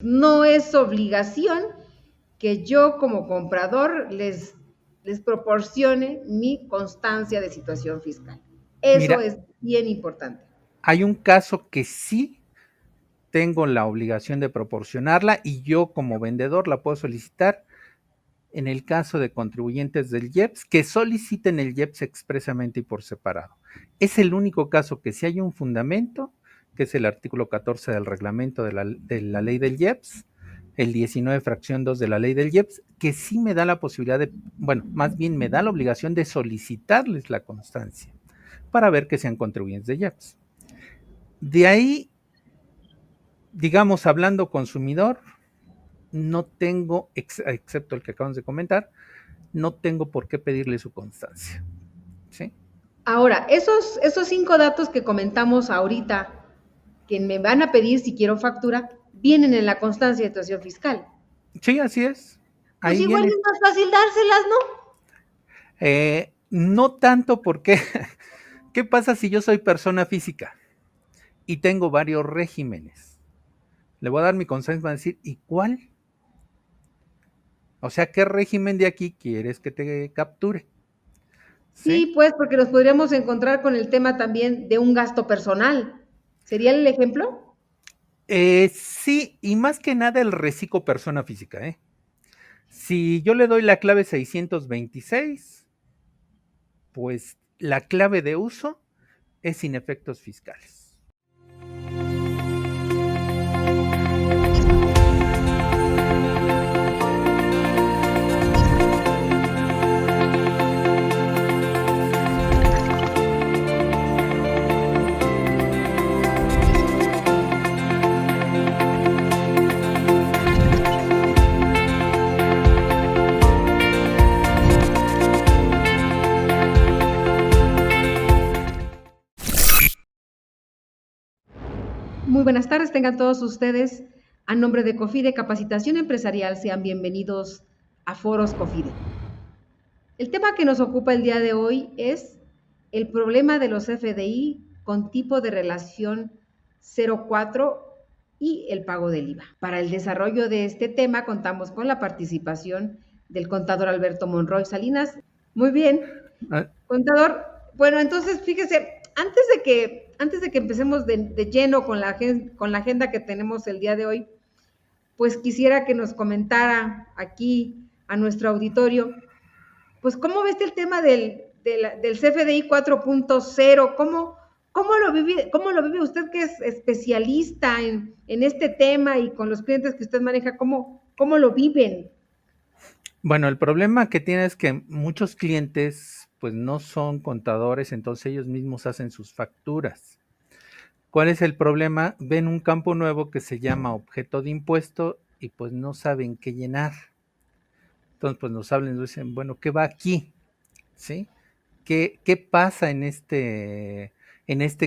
No es obligación que yo como comprador les proporcione mi constancia de situación fiscal. Eso Mira, es bien importante. hay un caso que sí tengo la obligación de proporcionarla y yo como vendedor la puedo solicitar en el caso de contribuyentes del IEPS que soliciten el IEPS expresamente y por separado. Es el único caso que si hay un fundamento, que es el artículo 14 del reglamento de la ley del IEPS, el 19 fracción 2 de la ley del IEPS, que sí me da la posibilidad de, bueno, más bien me da la obligación de solicitarles la constancia para ver que sean contribuyentes de IEPS. De ahí, digamos, hablando consumidor, no tengo, excepto el que acabamos de comentar, no tengo por qué pedirle su constancia. ¿Sí? Ahora, esos 5 datos que comentamos ahorita, que me van a pedir si quiero factura, vienen en la constancia de situación fiscal. Sí, así es. Pues Ahí igual es viene. más fácil dárselas, ¿no? No tanto porque, ¿qué pasa si yo soy persona física y tengo varios regímenes? Le voy a dar mi constancia y van a decir, ¿y cuál? O sea, ¿qué régimen de aquí quieres que te capture? ¿Sí? Sí, pues porque nos podríamos encontrar con el tema también de un gasto personal. ¿Sería el ejemplo? Sí, y más que nada el reciclo persona física, ¿eh? Si yo le doy la clave 626, pues la clave de uso es sin efectos fiscales. Muy buenas tardes, tengan todos ustedes. A nombre de COFIDE Capacitación Empresarial, sean bienvenidos a Foros COFIDE. El tema que nos ocupa el día de hoy es el problema de los FDI con tipo de relación 04 y el pago del IVA. Para el desarrollo de este tema contamos con la participación del contador Alberto Monroy Salinas. Muy bien, Ah, contador. Bueno, entonces fíjese, antes de que empecemos de lleno con la agenda que tenemos el día de hoy, pues quisiera que nos comentara aquí a nuestro auditorio, pues cómo ves el tema del CFDI 4.0, cómo lo vive usted que es especialista en este tema y con los clientes que usted maneja, cómo lo viven. Bueno, el problema que tiene es que muchos clientes pues no son contadores, entonces ellos mismos hacen sus facturas. ¿Cuál es el problema? Ven un campo nuevo que se llama objeto de impuesto y pues no saben qué llenar. Entonces pues nos hablan y nos dicen, bueno, ¿qué va aquí? ¿Sí? ¿Qué pasa en este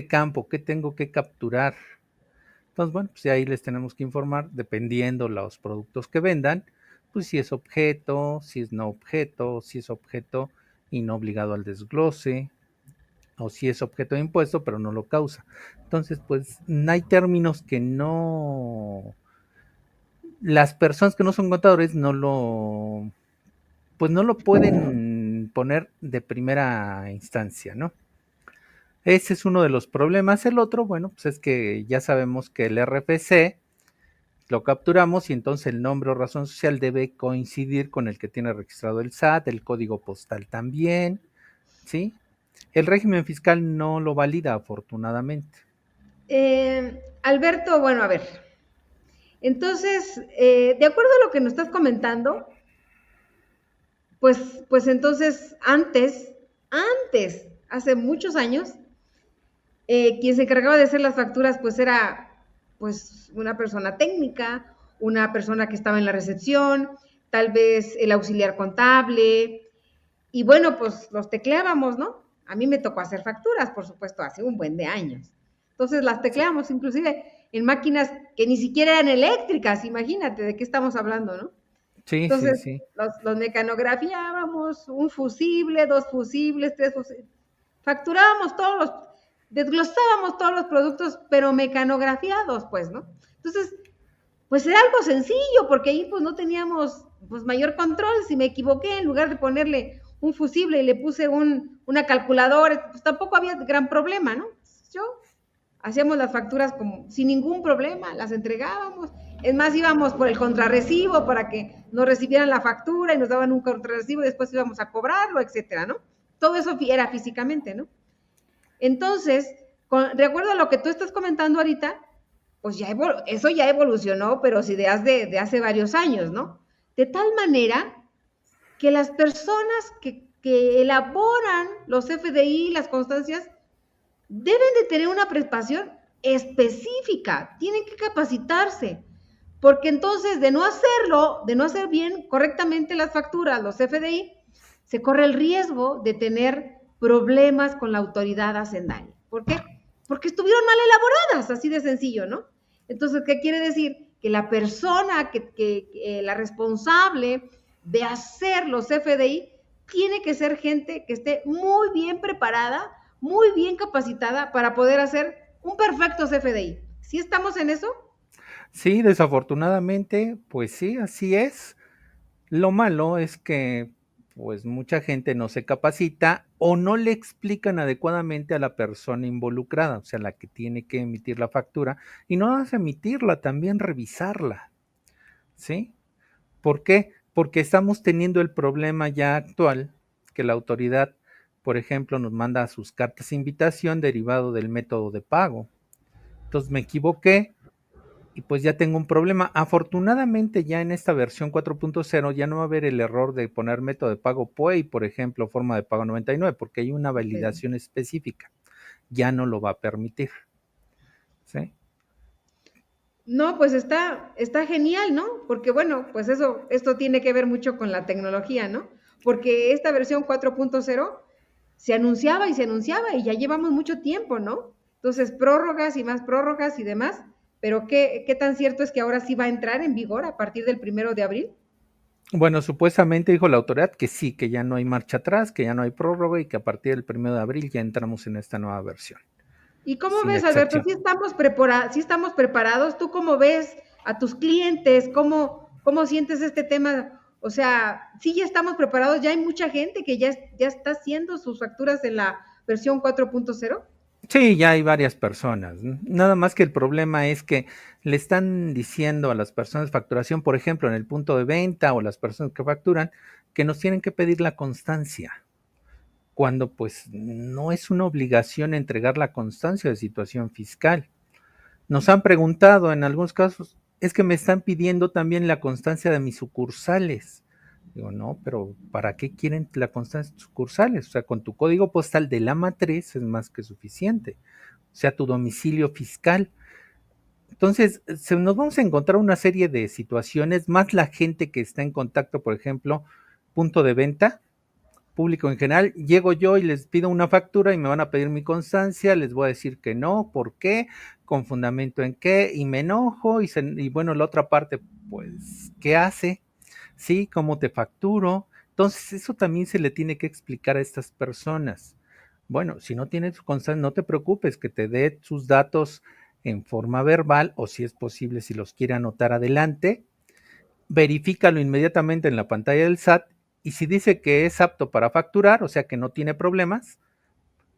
campo? ¿Qué tengo que capturar? Entonces, bueno, pues ahí les tenemos que informar, dependiendo los productos que vendan, pues si es objeto, si es no objeto, si es objeto y no obligado al desglose, o si es objeto de impuesto, pero no lo causa. Entonces, pues hay términos que no, las personas que no son contadores pues no lo pueden poner de primera instancia, ¿no? Ese es uno de los problemas. El otro, bueno, pues es que ya sabemos que el RFC lo capturamos y entonces el nombre o razón social debe coincidir con el que tiene registrado el SAT, el código postal también, ¿sí? El régimen fiscal no lo valida, afortunadamente. Alberto, bueno, a ver, entonces, de acuerdo a lo que nos estás comentando, pues entonces hace muchos años, quien se encargaba de hacer las facturas, pues era pues una persona técnica, una persona que estaba en la recepción, tal vez el auxiliar contable, y bueno, pues los tecleábamos, ¿no? A mí me tocó hacer facturas, por supuesto, hace un buen de años. Entonces las Sí, tecleamos inclusive en máquinas que ni siquiera eran eléctricas, imagínate de qué estamos hablando, ¿no? sí, sí, Entonces, sí. los mecanografiábamos, un fusible, 2 fusibles, 3 fusibles. Facturábamos todos los, desglosábamos todos los productos, pero mecanografiados, pues, ¿no? Entonces, pues era algo sencillo, porque ahí pues no teníamos pues mayor control. Si me equivoqué, en lugar de ponerle un fusible y le puse una calculadora, pues tampoco había gran problema, ¿no? Yo hacíamos las facturas como sin ningún problema, las entregábamos. Es más, íbamos por el contrarrecibo para que nos recibieran la factura y nos daban un contrarrecibo y después íbamos a cobrarlo, etcétera, ¿no? Todo eso era físicamente, ¿no? Entonces, de acuerdo a lo que tú estás comentando ahorita, pues ya eso ya evolucionó, pero sí de hace varios años, ¿no? De tal manera que las personas que elaboran los FDI, las constancias, deben de tener una preparación específica, tienen que capacitarse, porque entonces de no hacerlo, de no hacer bien correctamente las facturas, los FDI, se corre el riesgo de tener problemas con la autoridad hacendaria. ¿Por qué? Porque estuvieron mal elaboradas, así de sencillo, ¿no? Entonces, ¿qué quiere decir? Que la persona, la responsable de hacer los FDI, tiene que ser gente que esté muy bien preparada, muy bien capacitada para poder hacer un perfecto CFDI. ¿Sí estamos en eso? Sí, desafortunadamente, pues sí, así es. Lo malo es que pues mucha gente no se capacita o no le explican adecuadamente a la persona involucrada, o sea, la que tiene que emitir la factura, y no vas a emitirla, también revisarla, ¿sí? ¿Por qué? Porque estamos teniendo el problema ya actual que la autoridad, por ejemplo, nos manda sus cartas de invitación derivado del método de pago. Entonces me equivoqué, y pues ya tengo un problema. Afortunadamente ya en esta versión 4.0 ya no va a haber el error de poner método de pago PUEI, por ejemplo, forma de pago 99, porque hay una Okay. validación específica. Ya no lo va a permitir. ¿Sí? No, pues está genial, ¿no? Porque bueno, pues esto tiene que ver mucho con la tecnología, ¿no? Porque esta versión 4.0 se anunciaba y ya llevamos mucho tiempo, ¿no? Entonces, prórrogas y más prórrogas y demás, pero ¿qué tan cierto es que ahora sí va a entrar en vigor a partir del 1 de abril? Bueno, supuestamente dijo la autoridad que sí, que ya no hay marcha atrás, que ya no hay prórroga y que a partir del 1 de abril ya entramos en esta nueva versión, ¿Y cómo sin ves, Alberto? excepción. ¿Sí estamos preparados? ¿Tú cómo ves a tus clientes? ¿Cómo sientes este tema? O sea, sí ya estamos preparados, ya hay mucha gente que ya está haciendo sus facturas en la versión 4.0. Sí, ya hay varias personas. Nada más que el problema es que le están diciendo a las personas de facturación, por ejemplo, en el punto de venta o las personas que facturan, que nos tienen que pedir la constancia, cuando pues no es una obligación entregar la constancia de situación fiscal. Nos han preguntado en algunos casos, es que me están pidiendo también la constancia de mis sucursales. Digo, no, pero ¿para qué quieren la constancia de sucursales? O sea, con tu código postal de la matriz es más que suficiente. O sea, tu domicilio fiscal. Entonces, nos vamos a encontrar una serie de situaciones, más la gente que está en contacto, por ejemplo, punto de venta, público en general, llego yo y les pido una factura y me van a pedir mi constancia, les voy a decir que no, ¿por qué? Con fundamento en qué, y me enojo, y bueno, la otra parte, pues, ¿qué hace? ¿Sí? ¿Cómo te facturo? Entonces, eso también se le tiene que explicar a estas personas. Bueno, si no tienes su constancia, no te preocupes, que te dé sus datos en forma verbal o si es posible, si los quiere anotar adelante, verifícalo inmediatamente en la pantalla del SAT y si dice que es apto para facturar, o sea que no tiene problemas,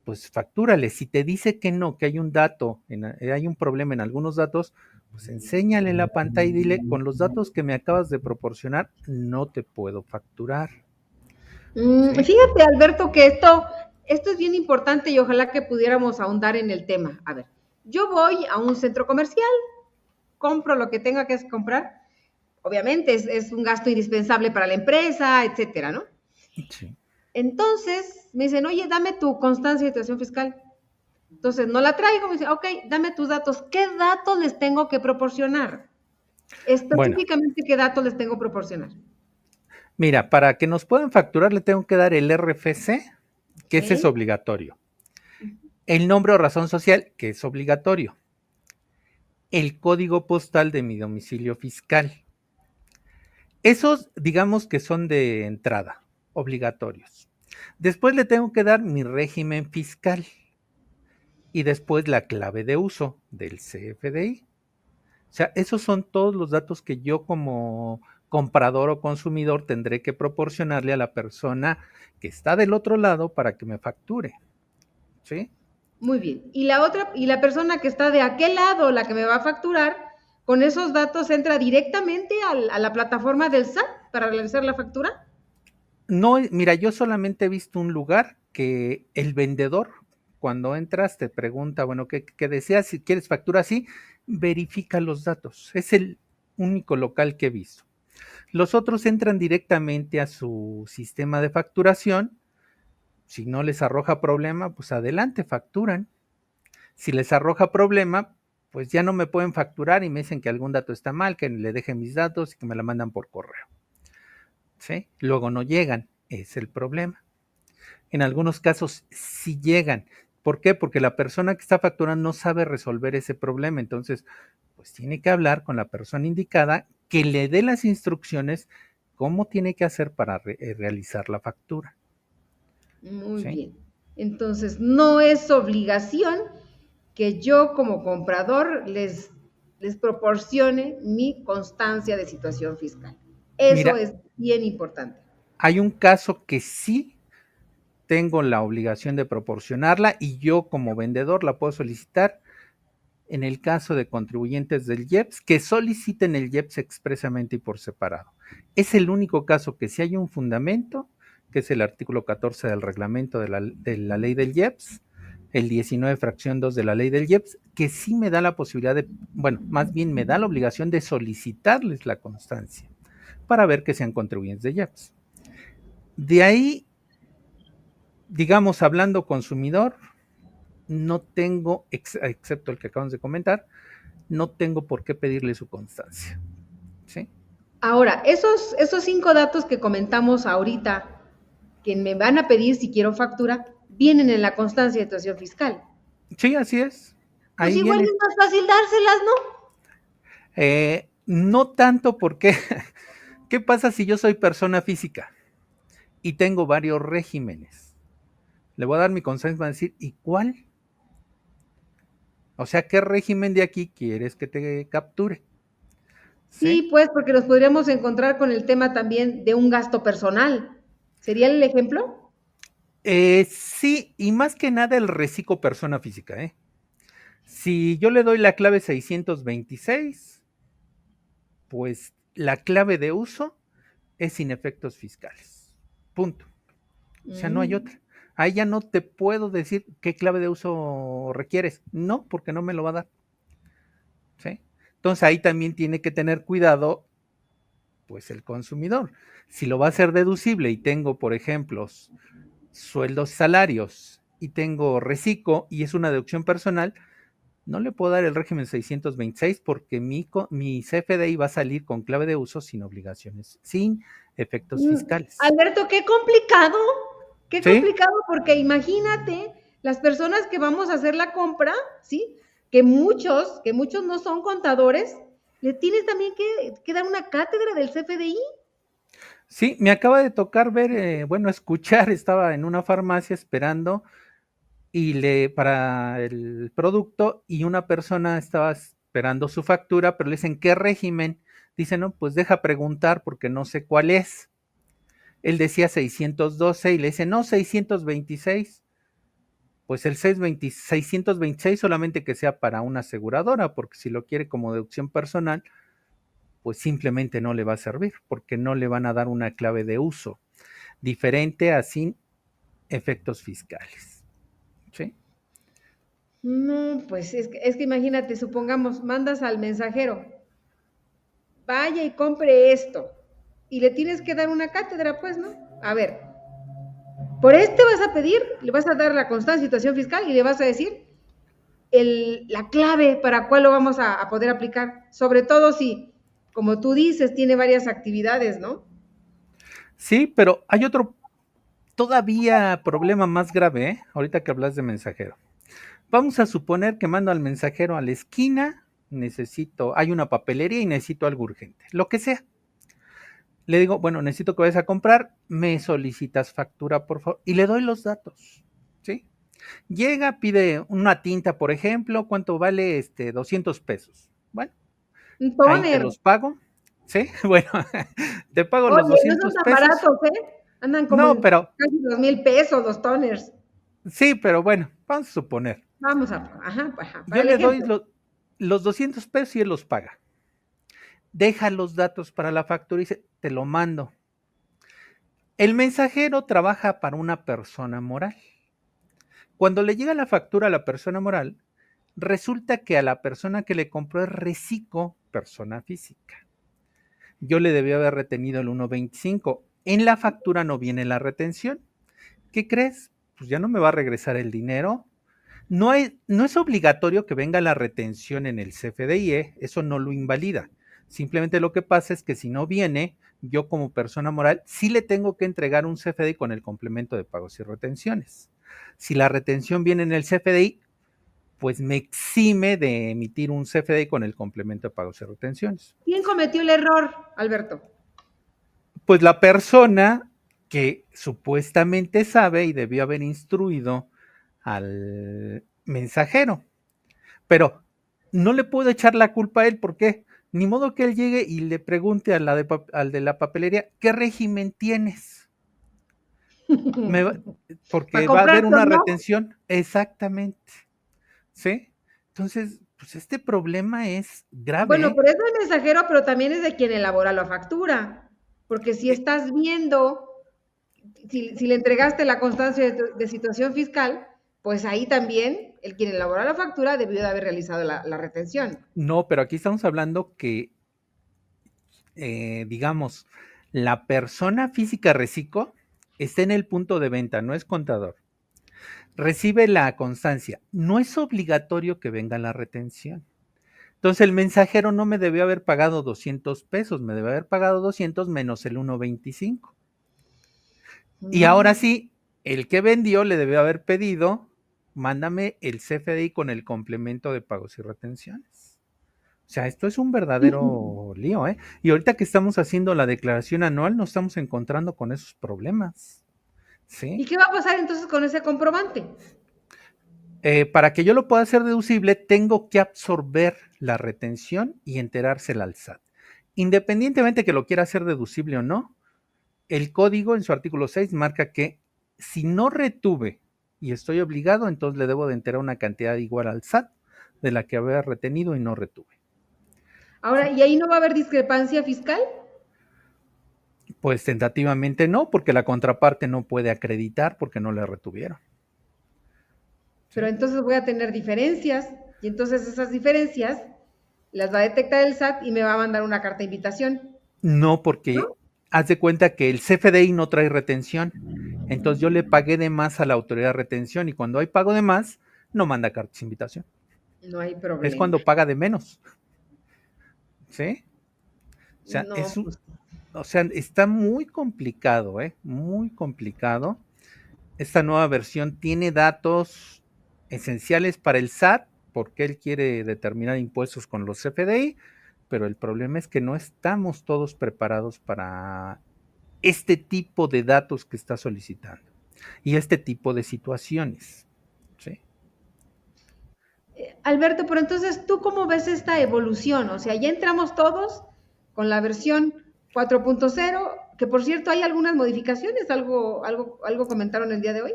pues factúrale. Si te dice que no, que hay un dato, hay un problema en algunos datos, pues enséñale la pantalla y dile, con los datos que me acabas de proporcionar, no te puedo facturar. ¿Sí? Fíjate, Alberto, que esto es bien importante y ojalá que pudiéramos ahondar en el tema. A ver, yo voy a un centro comercial, compro lo que tenga que comprar. Obviamente es un gasto indispensable para la empresa, etcétera, ¿no? Sí. Entonces me dicen, oye, dame tu constancia de situación fiscal. Entonces no la traigo, me dicen, ok, dame tus datos. ¿Qué datos les tengo que proporcionar? Bueno, Específicamente, ¿qué datos les tengo que proporcionar? mira, para que nos puedan facturar le tengo que dar el RFC, que ese es Ok. obligatorio. El nombre o razón social, que es obligatorio. El código postal de mi domicilio fiscal. Esos, digamos que son de entrada, obligatorios. Después le tengo que dar mi régimen fiscal y después la clave de uso del CFDI. sea, esos son todos los datos que yo como comprador o consumidor tendré que proporcionarle a la persona que está del otro lado para que me facture, ¿sí? Muy bien. Y la otra, y la persona que está de aquel lado, la que me va a facturar, con esos datos entra directamente a la plataforma del SAT para realizar la factura. No, mira, yo solamente he visto un lugar que el vendedor, cuando entras, te pregunta, bueno, ¿qué deseas? Si quieres factura así, verifica los datos. Es el único local que he visto. Los otros entran directamente a su sistema de facturación. Si no les arroja problema, pues adelante, facturan. Si les arroja problema, pues ya no me pueden facturar y me dicen que algún dato está mal, que le deje mis datos y que me la mandan por correo. ¿Sí? Luego no llegan, es el problema. En algunos casos sí llegan. ¿Por qué? Porque la persona que está facturando no sabe resolver ese problema. Entonces, pues tiene que hablar con la persona indicada que le dé las instrucciones cómo tiene que hacer para realizar la factura. Muy ¿Sí? bien. Entonces, no es obligación que yo como comprador les proporcione mi constancia de situación fiscal. Eso Mira, es bien importante. hay un caso que sí tengo la obligación de proporcionarla y yo como vendedor la puedo solicitar en el caso de contribuyentes del IEPS que soliciten el IEPS expresamente y por separado. Es el único caso que si hay un fundamento, que es el artículo 14 del reglamento de la ley del IEPS, el 19 fracción 2 de la ley del IEPS, que sí me da la posibilidad de, bueno, más bien me da la obligación de solicitarles la constancia para ver que sean contribuyentes de IEPS. De ahí, digamos, hablando consumidor, no tengo, excepto el que acabamos de comentar, no tengo por qué pedirle su constancia. ¿Sí? Ahora, esos 5 datos que comentamos ahorita, que me van a pedir si quiero factura, vienen en la constancia de situación fiscal. Sí, así es. Pues Ahí igual viene. es más fácil dárselas, ¿no? No tanto porque, ¿qué pasa si yo soy persona física y tengo varios regímenes? Le voy a dar mi constancia y van a decir, ¿y cuál? O sea, ¿qué régimen de aquí quieres que te capture? ¿Sí? Sí, pues porque nos podríamos encontrar con el tema también de un gasto personal. ¿Sería el ejemplo? Sí, y más que nada el reciclo persona física, ¿eh? Si yo le doy la clave 626, pues la clave de uso es sin efectos fiscales. Punto. O sea, no hay Mm. otra. Ahí ya no te puedo decir qué clave de uso requieres. No, porque no me lo va a dar. ¿Sí? Entonces ahí también tiene que tener cuidado, pues el consumidor. Si lo va a hacer deducible y tengo, por ejemplo, sueldos, salarios y tengo reciclo y es una deducción personal, no le puedo dar el régimen 626 porque mi CFDI va a salir con clave de uso sin obligaciones, sin efectos fiscales. Alberto, qué ¿Sí? complicado, porque imagínate las personas que vamos a hacer la compra, ¿sí? Que muchos no son contadores, le tienes también que dar una cátedra del CFDI. Sí, me acaba de tocar ver, bueno, escuchar, estaba en una farmacia esperando y para el producto y una persona estaba esperando su factura, pero le dicen, ¿qué régimen? Dice, no, pues deja preguntar porque no sé cuál es. Él decía 612 y le dice, no, 626. Pues el 626 solamente que sea para una aseguradora, porque si lo quiere como deducción personal, pues simplemente no le va a servir, porque no le van a dar una clave de uso diferente a sin efectos fiscales. ¿Sí? No, pues es que imagínate, supongamos, mandas al mensajero, vaya y compre esto, y le tienes que dar una cátedra, pues, ¿no? A ver, por este vas a pedir, le vas a dar la constancia de situación fiscal y le vas a decir la clave para cuál lo vamos a poder aplicar, sobre todo si, como tú dices, tiene varias actividades, ¿no? Sí, pero hay otro todavía problema más grave, ¿eh? Ahorita que hablas de mensajero. Vamos a suponer que mando al mensajero a la esquina, hay una papelería y necesito algo urgente, lo que sea. Le digo, bueno, necesito que vayas a comprar, me solicitas factura, por favor, y le doy los datos, ¿sí? Llega, pide una tinta, por ejemplo, ¿cuánto vale? 200 pesos. Bueno, Un ahí te toner. los pago, ¿sí? Bueno, te pago los Oye, no son 200 tan pesos. baratos, ¿eh? Andan como No, en pero casi 2,000 pesos los toners. sí, pero bueno, vamos a suponer. Vamos a, ajá, para Yo el le doy ejemplo. los 200 pesos y él los paga. Deja los datos para la factura y dice, te lo mando. El mensajero trabaja para una persona moral. Cuando le llega la factura a la persona moral, resulta que a la persona que le compró es Recico, persona física. Yo le debí haber retenido el 1.25. En la factura no viene la retención. ¿Qué crees? Pues ya no me va a regresar el dinero. No es obligatorio que venga la retención en el CFDI, eso no lo invalida. Simplemente lo que pasa es que si no viene, yo como persona moral sí le tengo que entregar un CFDI con el complemento de pagos y retenciones. Si la retención viene en el CFDI, pues me exime de emitir un CFDI con el complemento de pagos y retenciones. ¿Quién cometió el error, Alberto? Pues la persona que supuestamente sabe y debió haber instruido al mensajero. Pero no le puedo echar la culpa a él, ¿por qué? Ni modo que él llegue y le pregunte al de la papelería, ¿qué régimen tienes? Me va- ¿Para Porque va a haber comprarte o una no? retención. Exactamente. ¿Sí? Entonces, pues este problema es grave. Bueno, ¿Eh? pero es del mensajero, pero también es de quien elabora la factura. Porque si Eh, estás viendo, si le entregaste la constancia de situación fiscal, pues ahí también el quien elabora la factura debió de haber realizado la retención. no, pero aquí estamos hablando que, digamos, la persona física reciclo está en el punto de venta, no es contador. Recibe la constancia. No es obligatorio que venga la retención. Entonces el mensajero no me debió haber pagado 200 pesos, me debió haber pagado 200 menos el 1.25. Y ahora Mm. sí, el que vendió le debió haber pedido, mándame el CFDI con el complemento de pagos y retenciones. O sea, esto es un verdadero lío, ¿eh? Y ahorita que estamos haciendo la declaración anual, nos estamos encontrando con esos problemas, ¿Y ¿sí? qué va a pasar entonces con ese comprobante? Para que yo lo pueda hacer deducible, tengo que absorber la retención y enterársela al SAT. Independientemente que lo quiera hacer deducible o no, el código en su artículo 6 marca que si no retuve y estoy obligado, entonces le debo de enterar una cantidad igual al SAT de la que había retenido y no retuve. Ahora, ¿Sí? ¿y ahí no va a haber discrepancia fiscal? Pues tentativamente no, porque la contraparte no puede acreditar porque no le retuvieron. Pero ¿Sí? entonces voy a tener diferencias y entonces esas diferencias las va a detectar el SAT y me va a mandar una carta de invitación, No, porque ¿no? haz de cuenta que el CFDI no trae retención. Entonces yo le pagué de más a la autoridad de retención y cuando hay pago de más, no manda cartas de invitación. No hay Es problema. cuando paga de menos. ¿Sí? O sea, No, pues, o sea, está muy complicado, ¿eh? Muy complicado. Esta nueva versión tiene datos esenciales para el SAT porque él quiere determinar impuestos con los CFDI, pero el problema es que no estamos todos preparados para este tipo de datos que está solicitando y este tipo de situaciones. ¿Sí? Alberto, pero entonces, ¿tú cómo ves esta evolución? O sea, ya entramos todos con la versión 4.0, que por cierto hay algunas modificaciones, algo comentaron el día de hoy.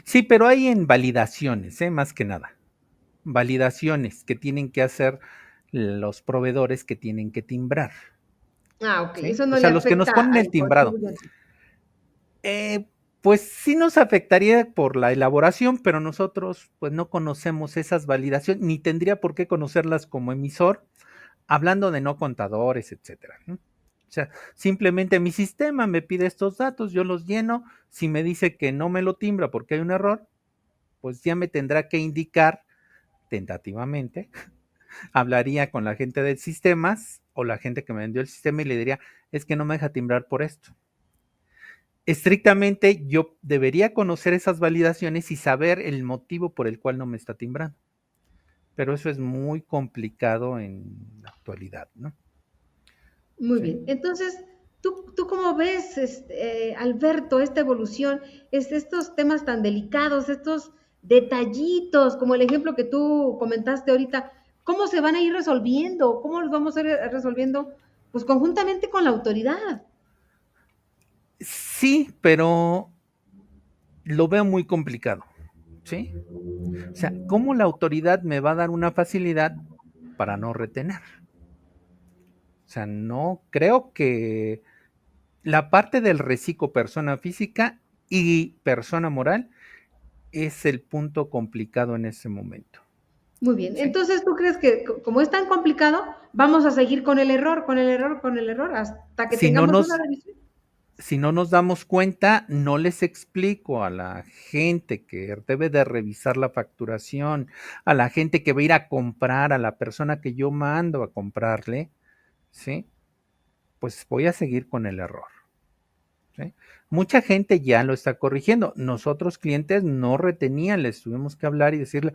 Sí, pero hay en validaciones, más que nada. Validaciones que tienen que hacer los proveedores que tienen que timbrar. Ah, ok, ¿Sí? eso O no le sea, los que nos afecta ponen el al timbrado. contribuyente. Pues sí nos afectaría por la elaboración, pero nosotros pues no conocemos esas validaciones, ni tendría por qué conocerlas como emisor, hablando de no contadores, etcétera, ¿no? O sea, simplemente mi sistema me pide estos datos, yo los lleno, si me dice que no me lo timbra porque hay un error, pues ya me tendrá que indicar tentativamente, hablaría con la gente de sistemas o la gente que me vendió el sistema y le diría, es que no me deja timbrar por esto. Estrictamente yo debería conocer esas validaciones y saber el motivo por el cual no me está timbrando. Pero eso es muy complicado en la actualidad, ¿no? Muy Sí. bien. Entonces, ¿tú cómo ves, Alberto, esta evolución, estos temas tan delicados, estos detallitos, como el ejemplo que tú comentaste ahorita? ¿Cómo se van a ir resolviendo? ¿Cómo los vamos a ir resolviendo? Pues conjuntamente con la autoridad. Sí, pero lo veo muy complicado, ¿sí? O sea, ¿cómo la autoridad me va a dar una facilidad para no retener? O sea, no creo que la parte del reciclo persona física y persona moral es el punto complicado en ese momento. Muy bien. ¿Sí? Entonces, ¿tú crees que como es tan complicado, vamos a seguir con el error, con el error, con el error, hasta que Si no tengamos una nos, revisión? si no nos damos cuenta, no les explico a la gente que debe de revisar la facturación, a la gente que va a ir a comprar, a la persona que yo mando a comprarle, ¿sí? Pues voy a seguir con el error. ¿Sí? Mucha gente ya lo está corrigiendo. Nosotros clientes no retenían, les tuvimos que hablar y decirle,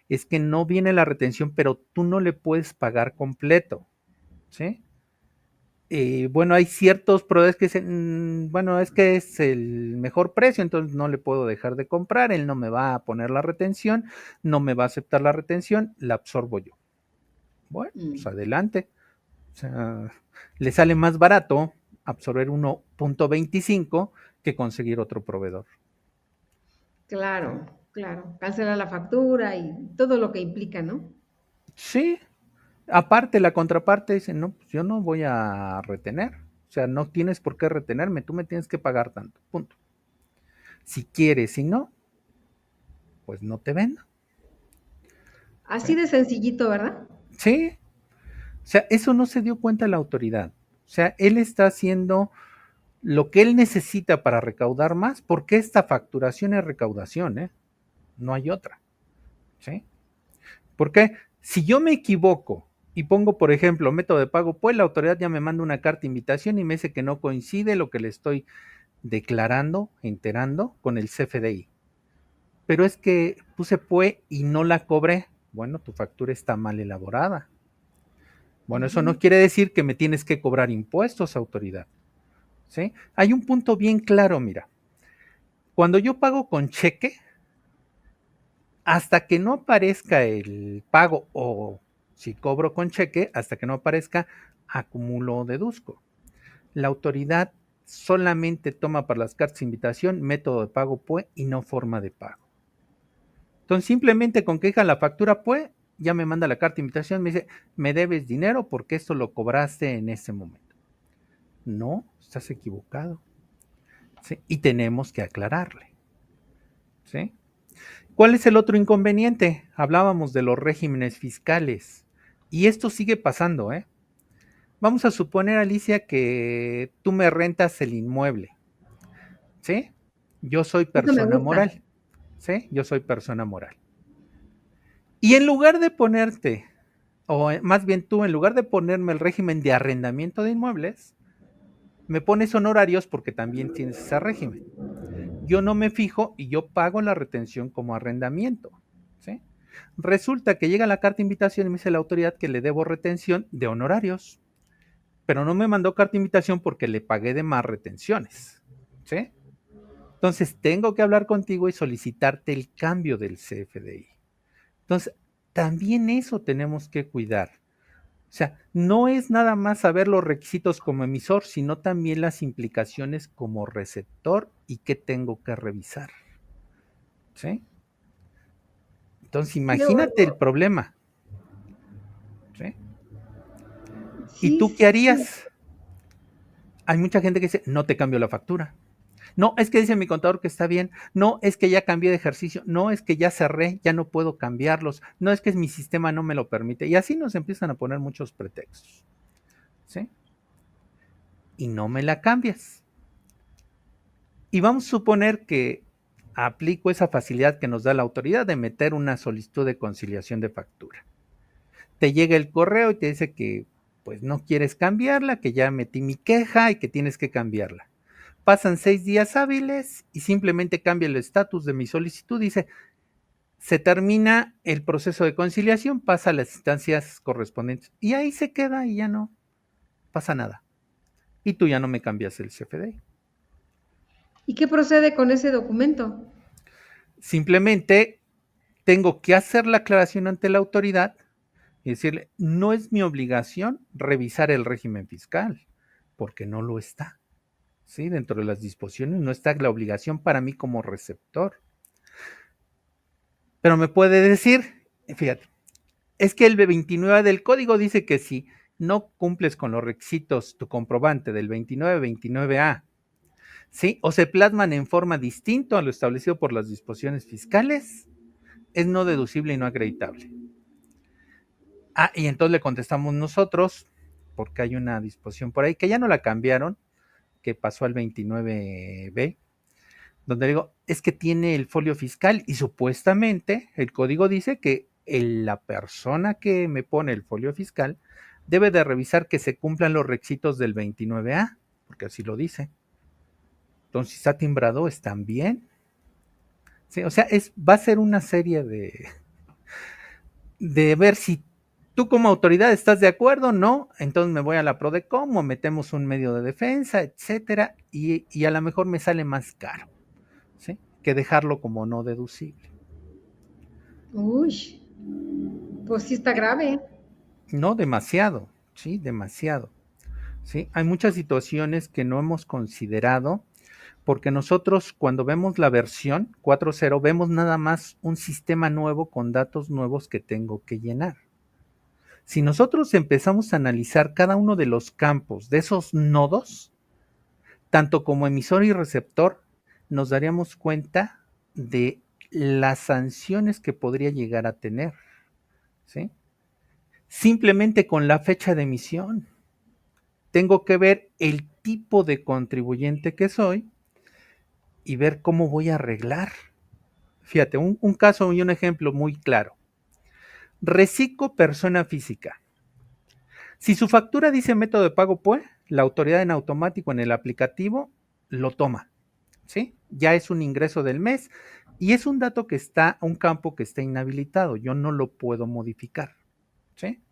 es que no viene la retención, pero tú no le puedes pagar completo. ¿Sí? Bueno, hay ciertos proveedores que dicen, bueno, es que es el mejor precio, entonces no le puedo dejar de comprar, él no me va a poner la retención, no me va a aceptar la retención, la absorbo yo. Bueno, pues Mm, adelante. O sea, le sale más barato absorber 1.25 que conseguir otro proveedor. ¿Sí? claro, claro. Cancela la factura y todo lo que implica, ¿no? Sí, aparte la contraparte dice, no, pues yo no voy a retener. O sea, no tienes por qué retenerme, tú me tienes que pagar tanto, punto. Si quieres, si no, pues no te vendo. Así ¿Sí? de sencillito, ¿verdad? Sí, o sea, eso no se dio cuenta la autoridad. O sea, él está haciendo lo que él necesita para recaudar más, porque esta facturación es recaudación, ¿eh? No hay otra. ¿Sí? Porque si yo me equivoco y pongo, por ejemplo, método de pago, pues la autoridad ya me manda una carta de invitación y me dice que no coincide lo que le estoy declarando, enterando con el CFDI. Pero es que puse PUE y no la cobré. Bueno, tu factura está mal elaborada. Bueno, eso Ujú. no quiere decir que me tienes que cobrar impuestos, autoridad. ¿Sí? Hay un punto bien claro, mira. Cuando yo pago con cheque, hasta que no aparezca el pago o si cobro con cheque, hasta que no aparezca, acumulo o deduzco. La autoridad solamente toma para las cartas de invitación método de pago PUE y no forma de pago. Entonces, simplemente con que diga la factura PUE, ya me manda la carta de invitación, me dice, me debes dinero porque esto lo cobraste en ese momento. No, estás equivocado. ¿Sí? Y tenemos que aclararle. ¿Sí? ¿Cuál es el otro inconveniente? Hablábamos de los regímenes fiscales. Y esto sigue pasando, ¿eh? Vamos a suponer, Alicia, que tú me rentas el inmueble, ¿sí? Yo soy Eso me persona gusta. moral, ¿sí? Yo soy persona moral. Y en lugar de ponerte, o más bien tú, en lugar de ponerme el régimen de arrendamiento de inmuebles, me pones honorarios porque también tienes ese régimen. Yo no me fijo y yo pago la retención como arrendamiento, ¿sí? Resulta que llega la carta de invitación y me dice la autoridad que le debo retención de honorarios, pero no me mandó carta de invitación porque le pagué de más retenciones, ¿sí? Entonces tengo que hablar contigo y solicitarte el cambio del CFDI. Entonces, también eso tenemos que cuidar. O sea, no es nada más saber los requisitos como emisor, sino también las implicaciones como receptor y qué tengo que revisar, ¿sí? Entonces, imagínate el Luego, problema, ¿sí? ¿Y sí, tú sí, qué sí, sí. harías? Hay mucha gente que dice, no te cambio la factura. No, es que dice mi contador que está bien. No, es que ya cambié de ejercicio. No, es que ya cerré, ya no puedo cambiarlos. No, es que mi sistema no me lo permite. Y así nos empiezan a poner muchos pretextos, ¿sí? Y no me la cambias. Y vamos a suponer que aplico esa facilidad que nos da la autoridad de meter una solicitud de conciliación de factura. Te llega el correo y te dice que pues no quieres cambiarla, que ya metí mi queja y que tienes que cambiarla. Pasan 6 días hábiles y simplemente cambia el estatus de mi solicitud. Dice, se termina el proceso de conciliación, pasa a las instancias correspondientes. Y ahí se queda y ya no pasa nada. Y tú ya no me cambias el CFDI. ¿Y qué procede con ese documento? Simplemente tengo que hacer la aclaración ante la autoridad y decirle, no es mi obligación revisar el régimen fiscal, porque no lo está. ¿Sí? Dentro de las disposiciones no está la obligación para mí como receptor. Pero me puede decir, fíjate, es que el 29 del código dice que si no cumples con los requisitos, tu comprobante del 2929A, ¿sí? O se plasman en forma distinta a lo establecido por las disposiciones fiscales, es no deducible y no acreditable. Y entonces le contestamos nosotros, porque hay una disposición por ahí que ya no la cambiaron, que pasó al 29B, donde digo, es que tiene el folio fiscal y supuestamente el código dice que la persona que me pone el folio fiscal debe de revisar que se cumplan los requisitos del 29A, porque así lo dice. Entonces, si está timbrado, ¿están bien? Sí, o sea, va a ser una serie de ver si tú como autoridad estás de acuerdo, ¿no? Entonces me voy a la PRODECOM o metemos un medio de defensa, etcétera, y a lo mejor me sale más caro, ¿sí? Que dejarlo como no deducible. Uy, pues sí está grave. No demasiado, sí, demasiado. Sí, hay muchas situaciones que no hemos considerado porque nosotros cuando vemos la versión 4.0 vemos nada más un sistema nuevo con datos nuevos que tengo que llenar. Si nosotros empezamos a analizar cada uno de los campos de esos nodos, tanto como emisor y receptor, nos daríamos cuenta de las sanciones que podría llegar a tener, ¿sí? Simplemente con la fecha de emisión. Tengo que ver el tipo de contribuyente que soy y ver cómo voy a arreglar. Fíjate, un caso y un ejemplo muy claro. Reciclo persona física. Si su factura dice método de pago PUE, la autoridad en automático en el aplicativo lo toma, ¿sí? Ya es un ingreso del mes y es un dato que está, un campo que está inhabilitado, yo no lo puedo modificar, ¿sí?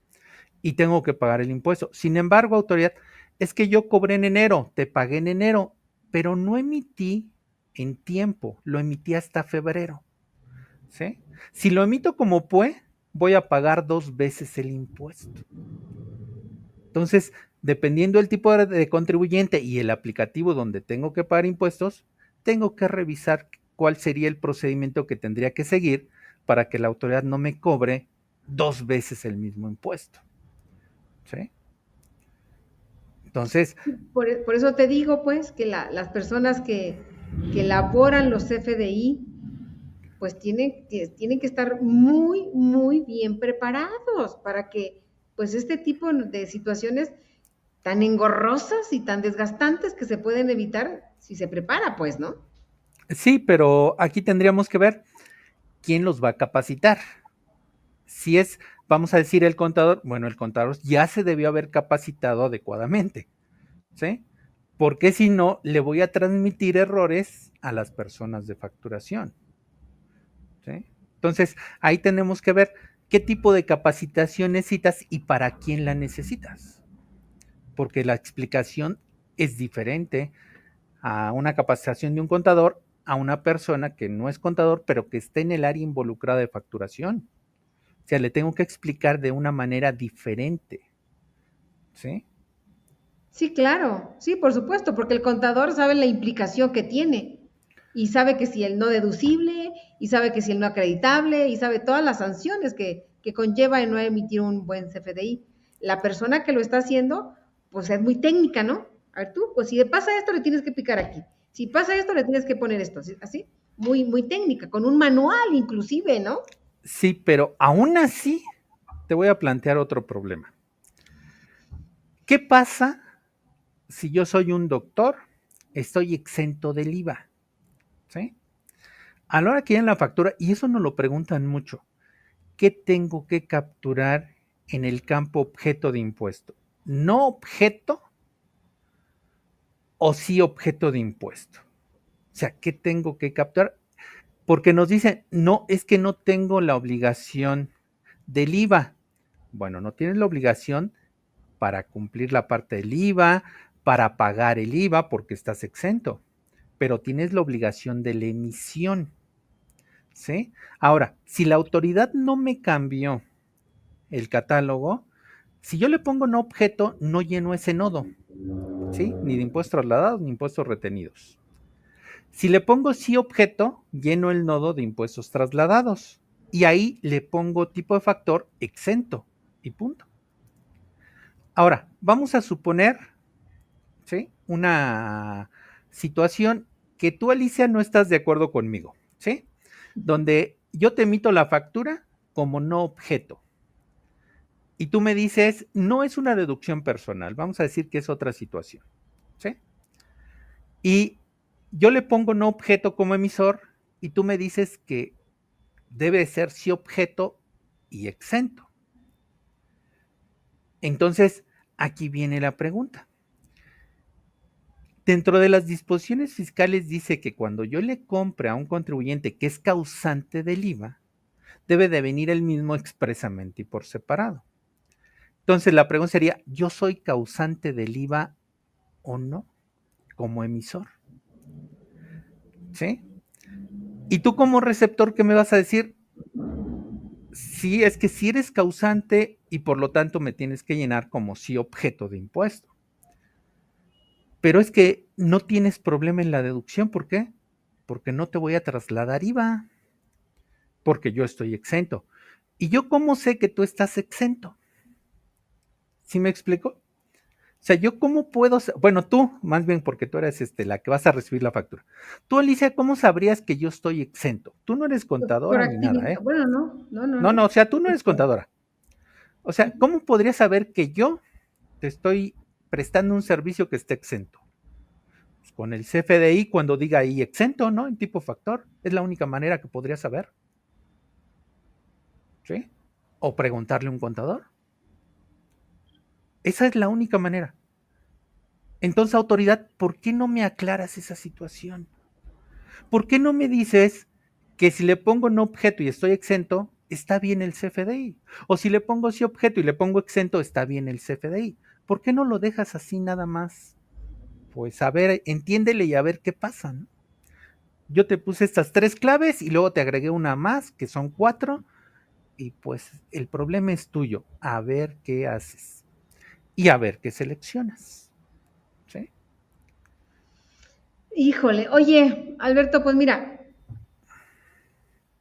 Y tengo que pagar el impuesto. Sin embargo, autoridad, es que yo cobré en enero, te pagué en enero, pero no emití en tiempo, lo emití hasta febrero, ¿sí? Si lo emito como PUE, voy a pagar 2 veces el impuesto. Entonces, dependiendo del tipo de contribuyente y el aplicativo donde tengo que pagar impuestos, tengo que revisar cuál sería el procedimiento que tendría que seguir para que la autoridad no me cobre 2 veces el mismo impuesto. ¿Sí? Entonces, Por eso te digo, pues, que las personas que elaboran los CFDI, pues tienen que estar muy, muy bien preparados para que, pues, este tipo de situaciones tan engorrosas y tan desgastantes que se pueden evitar si se prepara, pues, ¿no? sí, pero aquí tendríamos que ver quién los va a capacitar. Si es, vamos a decir, el contador, bueno, el contador ya se debió haber capacitado adecuadamente, ¿sí? Porque si no, le voy a transmitir errores a las personas de facturación, ¿sí? Entonces, ahí tenemos que ver qué tipo de capacitación necesitas y para quién la necesitas, porque la explicación es diferente a una capacitación de un contador a una persona que no es contador, pero que está en el área involucrada de facturación. O sea, le tengo que explicar de una manera diferente, ¿sí? Sí, claro, sí, por supuesto, porque el contador sabe la implicación que tiene y sabe que si el no deducible y sabe que si el no acreditable y sabe todas las sanciones que conlleva el no emitir un buen CFDI. La persona que lo está haciendo, pues es muy técnica, ¿no? A ver tú, pues si le pasa esto, le tienes que picar aquí. Si pasa esto, le tienes que poner esto, así, muy, muy técnica, con un manual inclusive, ¿no? Sí, pero aún así te voy a plantear otro problema. ¿Qué pasa si yo soy un doctor? Estoy exento del IVA, ¿sí? A la hora que en la factura, y eso nos lo preguntan mucho, ¿qué tengo que capturar en el campo objeto de impuesto? ¿No objeto o sí objeto de impuesto? O sea, ¿qué tengo que capturar? Porque nos dicen, no, es que no tengo la obligación del IVA. Bueno, no tienes la obligación para cumplir la parte del IVA, para pagar el IVA porque estás exento, pero tienes la obligación de la emisión, ¿sí? Ahora, si la autoridad no me cambió el catálogo, si yo le pongo no objeto, no lleno ese nodo, ¿sí? Ni de impuestos trasladados ni impuestos retenidos. Si le pongo sí objeto, lleno el nodo de impuestos trasladados y ahí le pongo tipo de factor exento y punto. Ahora, vamos a suponer, ¿sí?, una situación que tú, Alicia, no estás de acuerdo conmigo, ¿sí? Donde yo te emito la factura como no objeto y tú me dices, no es una deducción personal, vamos a decir que es otra situación, ¿sí? Y yo le pongo no objeto como emisor y tú me dices que debe ser sí objeto y exento. Entonces, aquí viene la pregunta. Dentro de las disposiciones fiscales dice que cuando yo le compre a un contribuyente que es causante del IVA, debe de venir el mismo expresamente y por separado. Entonces, la pregunta sería, ¿yo soy causante del IVA o no como emisor? ¿Sí? Y tú como receptor, ¿qué me vas a decir? Sí, es que si eres causante y por lo tanto me tienes que llenar como sí objeto de impuesto. Pero es que no tienes problema en la deducción, ¿por qué? Porque no te voy a trasladar IVA, porque yo estoy exento. ¿Y yo cómo sé que tú estás exento? ¿Sí me explico? O sea, yo cómo puedo, bueno, tú, más bien porque tú eres la que vas a recibir la factura. Tú, Alicia, ¿cómo sabrías que yo estoy exento? Tú no eres Por contadora ni nada, actividad. ¿eh? Bueno, no, no, no, No, no. o sea, tú no eres contadora. O sea, ¿cómo podrías saber que yo te estoy prestando un servicio que esté exento? Pues con el CFDI cuando diga ahí exento, ¿no? En tipo factor. Es la única manera que podría saber. ¿Sí? O preguntarle a un contador. Esa es la única manera. Entonces, autoridad, ¿por qué no me aclaras esa situación? ¿Por qué no me dices que si le pongo no objeto y estoy exento, está bien el CFDI? O si le pongo sí objeto y le pongo exento, está bien el CFDI. ¿Por qué no lo dejas así nada más? Pues a ver, entiéndele y a ver qué pasa, ¿no? Yo te puse estas 3 claves y luego te agregué una más, que son 4, y pues el problema es tuyo. A ver qué haces y a ver qué seleccionas. ¿Sí? Híjole, oye, Alberto, pues mira,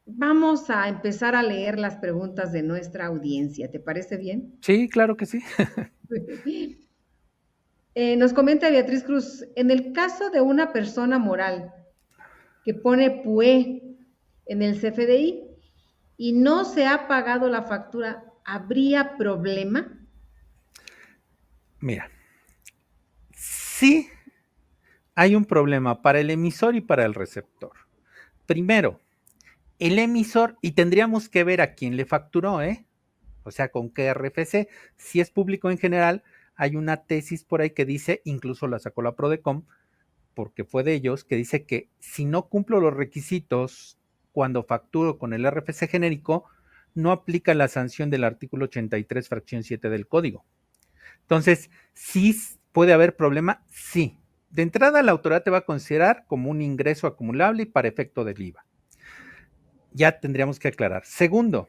vamos a empezar a leer las preguntas de nuestra audiencia. ¿Te parece bien? Sí, claro que sí. Nos comenta Beatriz Cruz, en el caso de una persona moral que pone PUE en el CFDI y no se ha pagado la factura, ¿habría problema? Mira, sí hay un problema para el emisor y para el receptor. Primero, el emisor, y tendríamos que ver a quién le facturó, ¿eh? O sea, con qué RFC. Si es público en general, hay una tesis por ahí que dice, incluso la sacó la Prodecom, porque fue de ellos, que dice que si no cumplo los requisitos cuando facturo con el RFC genérico, no aplica la sanción del artículo 83, fracción 7 del código. Entonces, ¿sí puede haber problema? Sí. De entrada, la autoridad te va a considerar como un ingreso acumulable y para efecto del IVA. Ya tendríamos que aclarar. Segundo,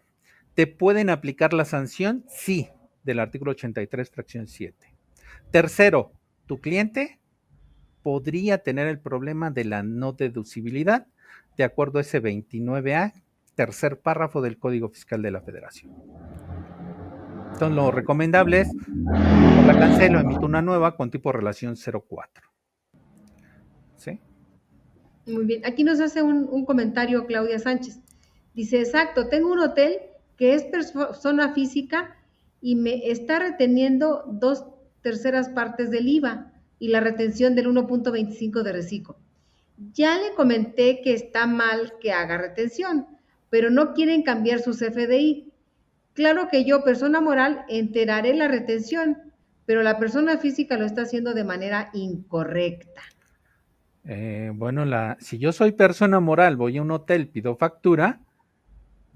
¿te pueden aplicar la sanción? Sí, del artículo 83, fracción 7. Tercero, tu cliente podría tener el problema de la no deducibilidad, de acuerdo a ese 29A, tercer párrafo del Código Fiscal de la Federación. Entonces, lo recomendable es, mejor la cancelo, emito una nueva con tipo relación 04. ¿Sí? Muy bien, aquí nos hace un comentario Claudia Sánchez. Dice, exacto, tengo un hotel que es persona física y me está reteniendo 2/3 partes del IVA y la retención del 1.25 de reciclo. Ya le comenté que está mal que haga retención, pero no quieren cambiar su CFDI. Claro que yo, persona moral, enteraré la retención, pero la persona física lo está haciendo de manera incorrecta. Bueno, si yo soy persona moral, voy a un hotel, pido factura,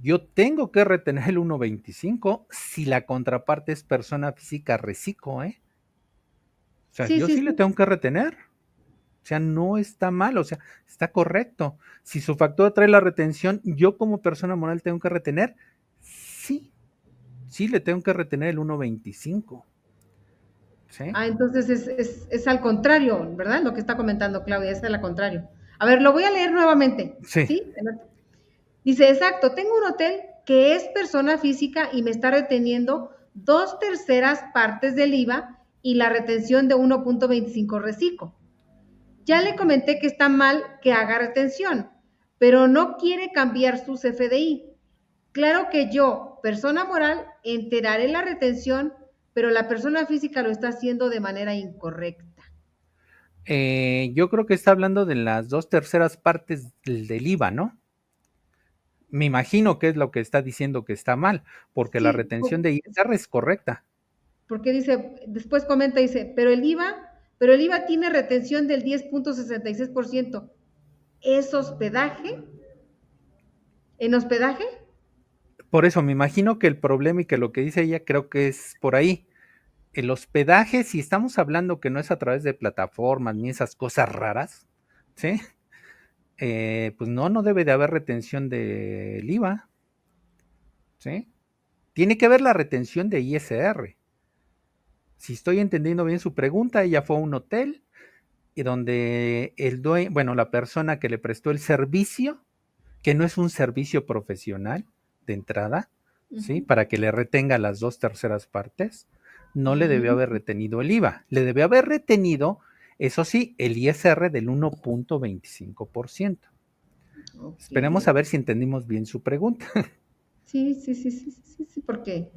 yo tengo que retener el 1.25 si la contraparte es persona física reciclo, ¿eh? O sea, Sí, yo sí, sí le sí. tengo que retener. O sea, no está mal, o sea, está correcto. Si su factura trae la retención, yo como persona moral tengo que retener. Sí, sí le tengo que retener el 1.25. ¿Sí? Ah, entonces es al contrario, ¿verdad? Lo que está comentando Claudia, es al contrario. A ver, lo voy a leer nuevamente, Sí. ¿sí? Dice, exacto, tengo un hotel que es persona física y me está reteniendo 2/3 del IVA y la retención de 1.25 reciclo. Ya le comenté que está mal que haga retención, pero no quiere cambiar su CFDI. Claro que yo, persona moral, enteraré la retención, pero la persona física lo está haciendo de manera incorrecta. Yo creo que está hablando de las 2/3 del IVA, ¿no? Me imagino que es lo que está diciendo que está mal, porque la Sí, retención de ISR es correcta. porque dice, después comenta, dice, pero el IVA tiene retención del 10.66%. ¿Es hospedaje? ¿En hospedaje? Por eso me imagino que el problema y que lo que dice ella creo que es por ahí. El hospedaje, si estamos hablando que no es a través de plataformas ni esas cosas raras, ¿sí? Pues no debe de haber retención del IVA, ¿sí? Tiene que haber la retención de ISR. Si estoy entendiendo bien su pregunta, ella fue a un hotel y donde el dueño, bueno, la persona que le prestó el servicio, que no es un servicio profesional de entrada, ¿sí? Uh-huh. Para que le retenga las 2/3 partes, no le debió Uh-huh. haber retenido el IVA, le debió haber retenido, eso sí, el ISR del 1.25%. Ok, Esperemos a ok. ver si entendimos bien su pregunta. Sí, sí, sí, sí, sí, sí, porque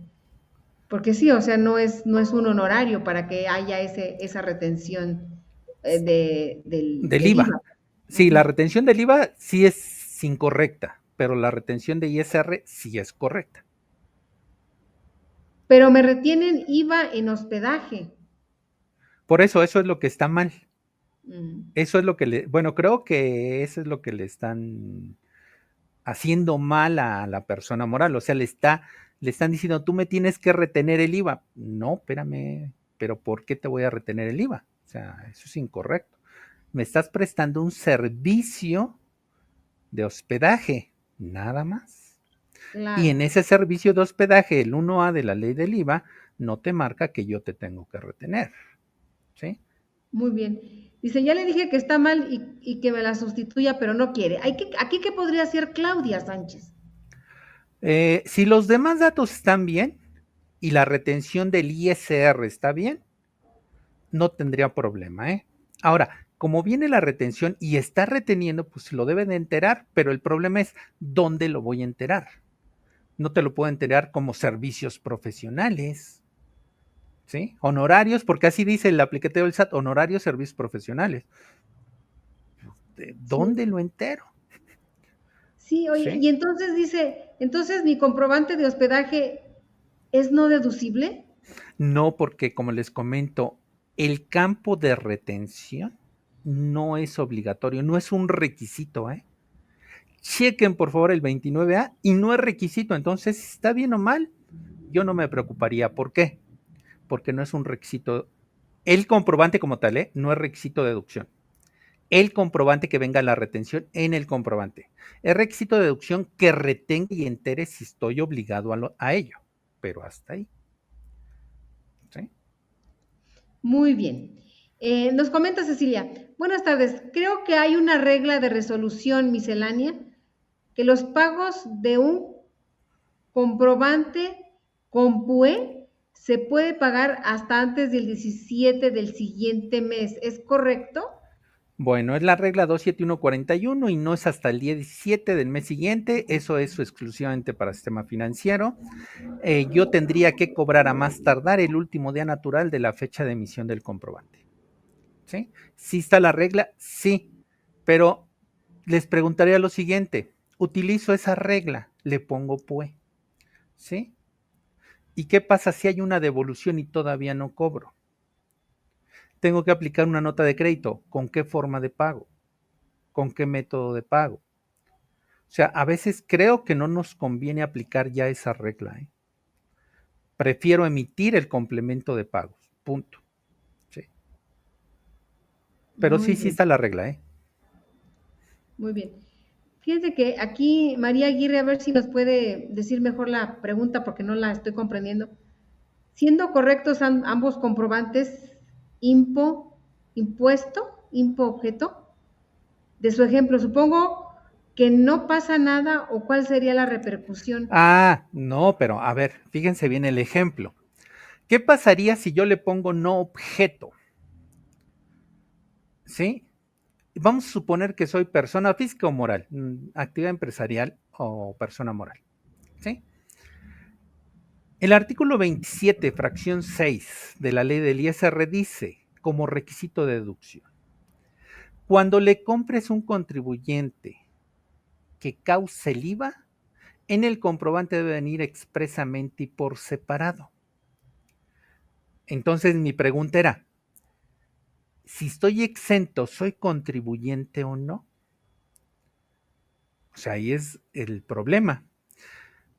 sí, o sea, no es un honorario para que haya esa retención Del del IVA. IVA. Sí, la Uh-huh. retención del IVA sí es incorrecta, pero la retención de ISR sí es correcta. Pero me retienen IVA en hospedaje. Por eso es lo que está mal. Mm. Eso es lo que bueno, creo que eso es lo que le están haciendo mal a la persona moral. O sea, le están diciendo, tú me tienes que retener el IVA. No, espérame, pero ¿por qué te voy a retener el IVA? O sea, eso es incorrecto. Me estás prestando un servicio de hospedaje, nada más. Y Claro, en ese servicio de hospedaje, el 1A de la ley del IVA, no te marca que yo te tengo que retener. ¿Sí? muy bien. Dice, ya le dije que está mal y que me la sustituya, pero no quiere. ¿Aquí qué podría hacer Claudia Sánchez? Si los demás datos están bien y la retención del ISR está bien, no tendría problema, ¿eh? Ahora, como viene la retención y está reteniendo, pues lo debe de enterar, pero el problema es dónde lo voy a enterar. No te lo puedo enterar como servicios profesionales, ¿sí? Honorarios, porque así dice el aplicativo del SAT, honorarios, servicios profesionales. ¿De Sí, dónde lo entero? sí, oye, ¿Sí? y entonces dice, entonces mi comprobante de hospedaje es no deducible. No, porque como les comento, el campo de retención no es obligatorio, no es un requisito, ¿eh? Chequen por favor el 29A y no es requisito, entonces está bien o mal, yo no me preocuparía. ¿Por qué? Porque no es un requisito. El comprobante como tal, ¿eh? No es requisito de deducción. El comprobante que venga la retención en el comprobante. Es requisito de deducción que retenga y entere si estoy obligado a ello, pero hasta ahí. ¿Sí? Muy bien. Nos comenta Cecilia, buenas tardes, creo que hay una regla de resolución miscelánea que los pagos de un comprobante con PUE se puede pagar hasta antes del 17 del siguiente mes. ¿Es correcto? Bueno, es la regla 27141 y no es hasta el día 17 del mes siguiente, eso es exclusivamente para sistema financiero. Yo tendría que cobrar a más tardar el último día natural de la fecha de emisión del comprobante. ¿Sí? ¿Sí está la regla? Sí, pero les preguntaría lo siguiente, utilizo esa regla, le pongo PUE, ¿sí? ¿Y qué pasa si hay una devolución y todavía no cobro? Tengo que aplicar una nota de crédito, ¿con qué forma de pago? ¿Con qué método de pago? O sea, a veces creo que no nos conviene aplicar ya esa regla, ¿eh? Prefiero emitir el complemento de pagos, punto. ¿Sí? Pero Muy sí, sí bien, está la regla, ¿eh? muy bien. Fíjense que aquí María Aguirre, a ver si nos puede decir mejor la pregunta porque no la estoy comprendiendo. Siendo correctos ambos comprobantes, impuesto, objeto, de su ejemplo, supongo que no pasa nada o cuál sería la repercusión. No, pero a ver, fíjense bien el ejemplo. ¿Qué pasaría si yo le pongo no objeto? ¿Sí? Vamos a suponer que soy persona física o moral, actividad empresarial o persona moral. ¿Sí? El artículo 27, fracción 6 de la ley del ISR dice, como requisito de deducción, cuando le compres un contribuyente que cause el IVA, en el comprobante debe venir expresamente y por separado. Entonces mi pregunta era, si estoy exento, ¿soy contribuyente o no? O sea, ahí es el problema,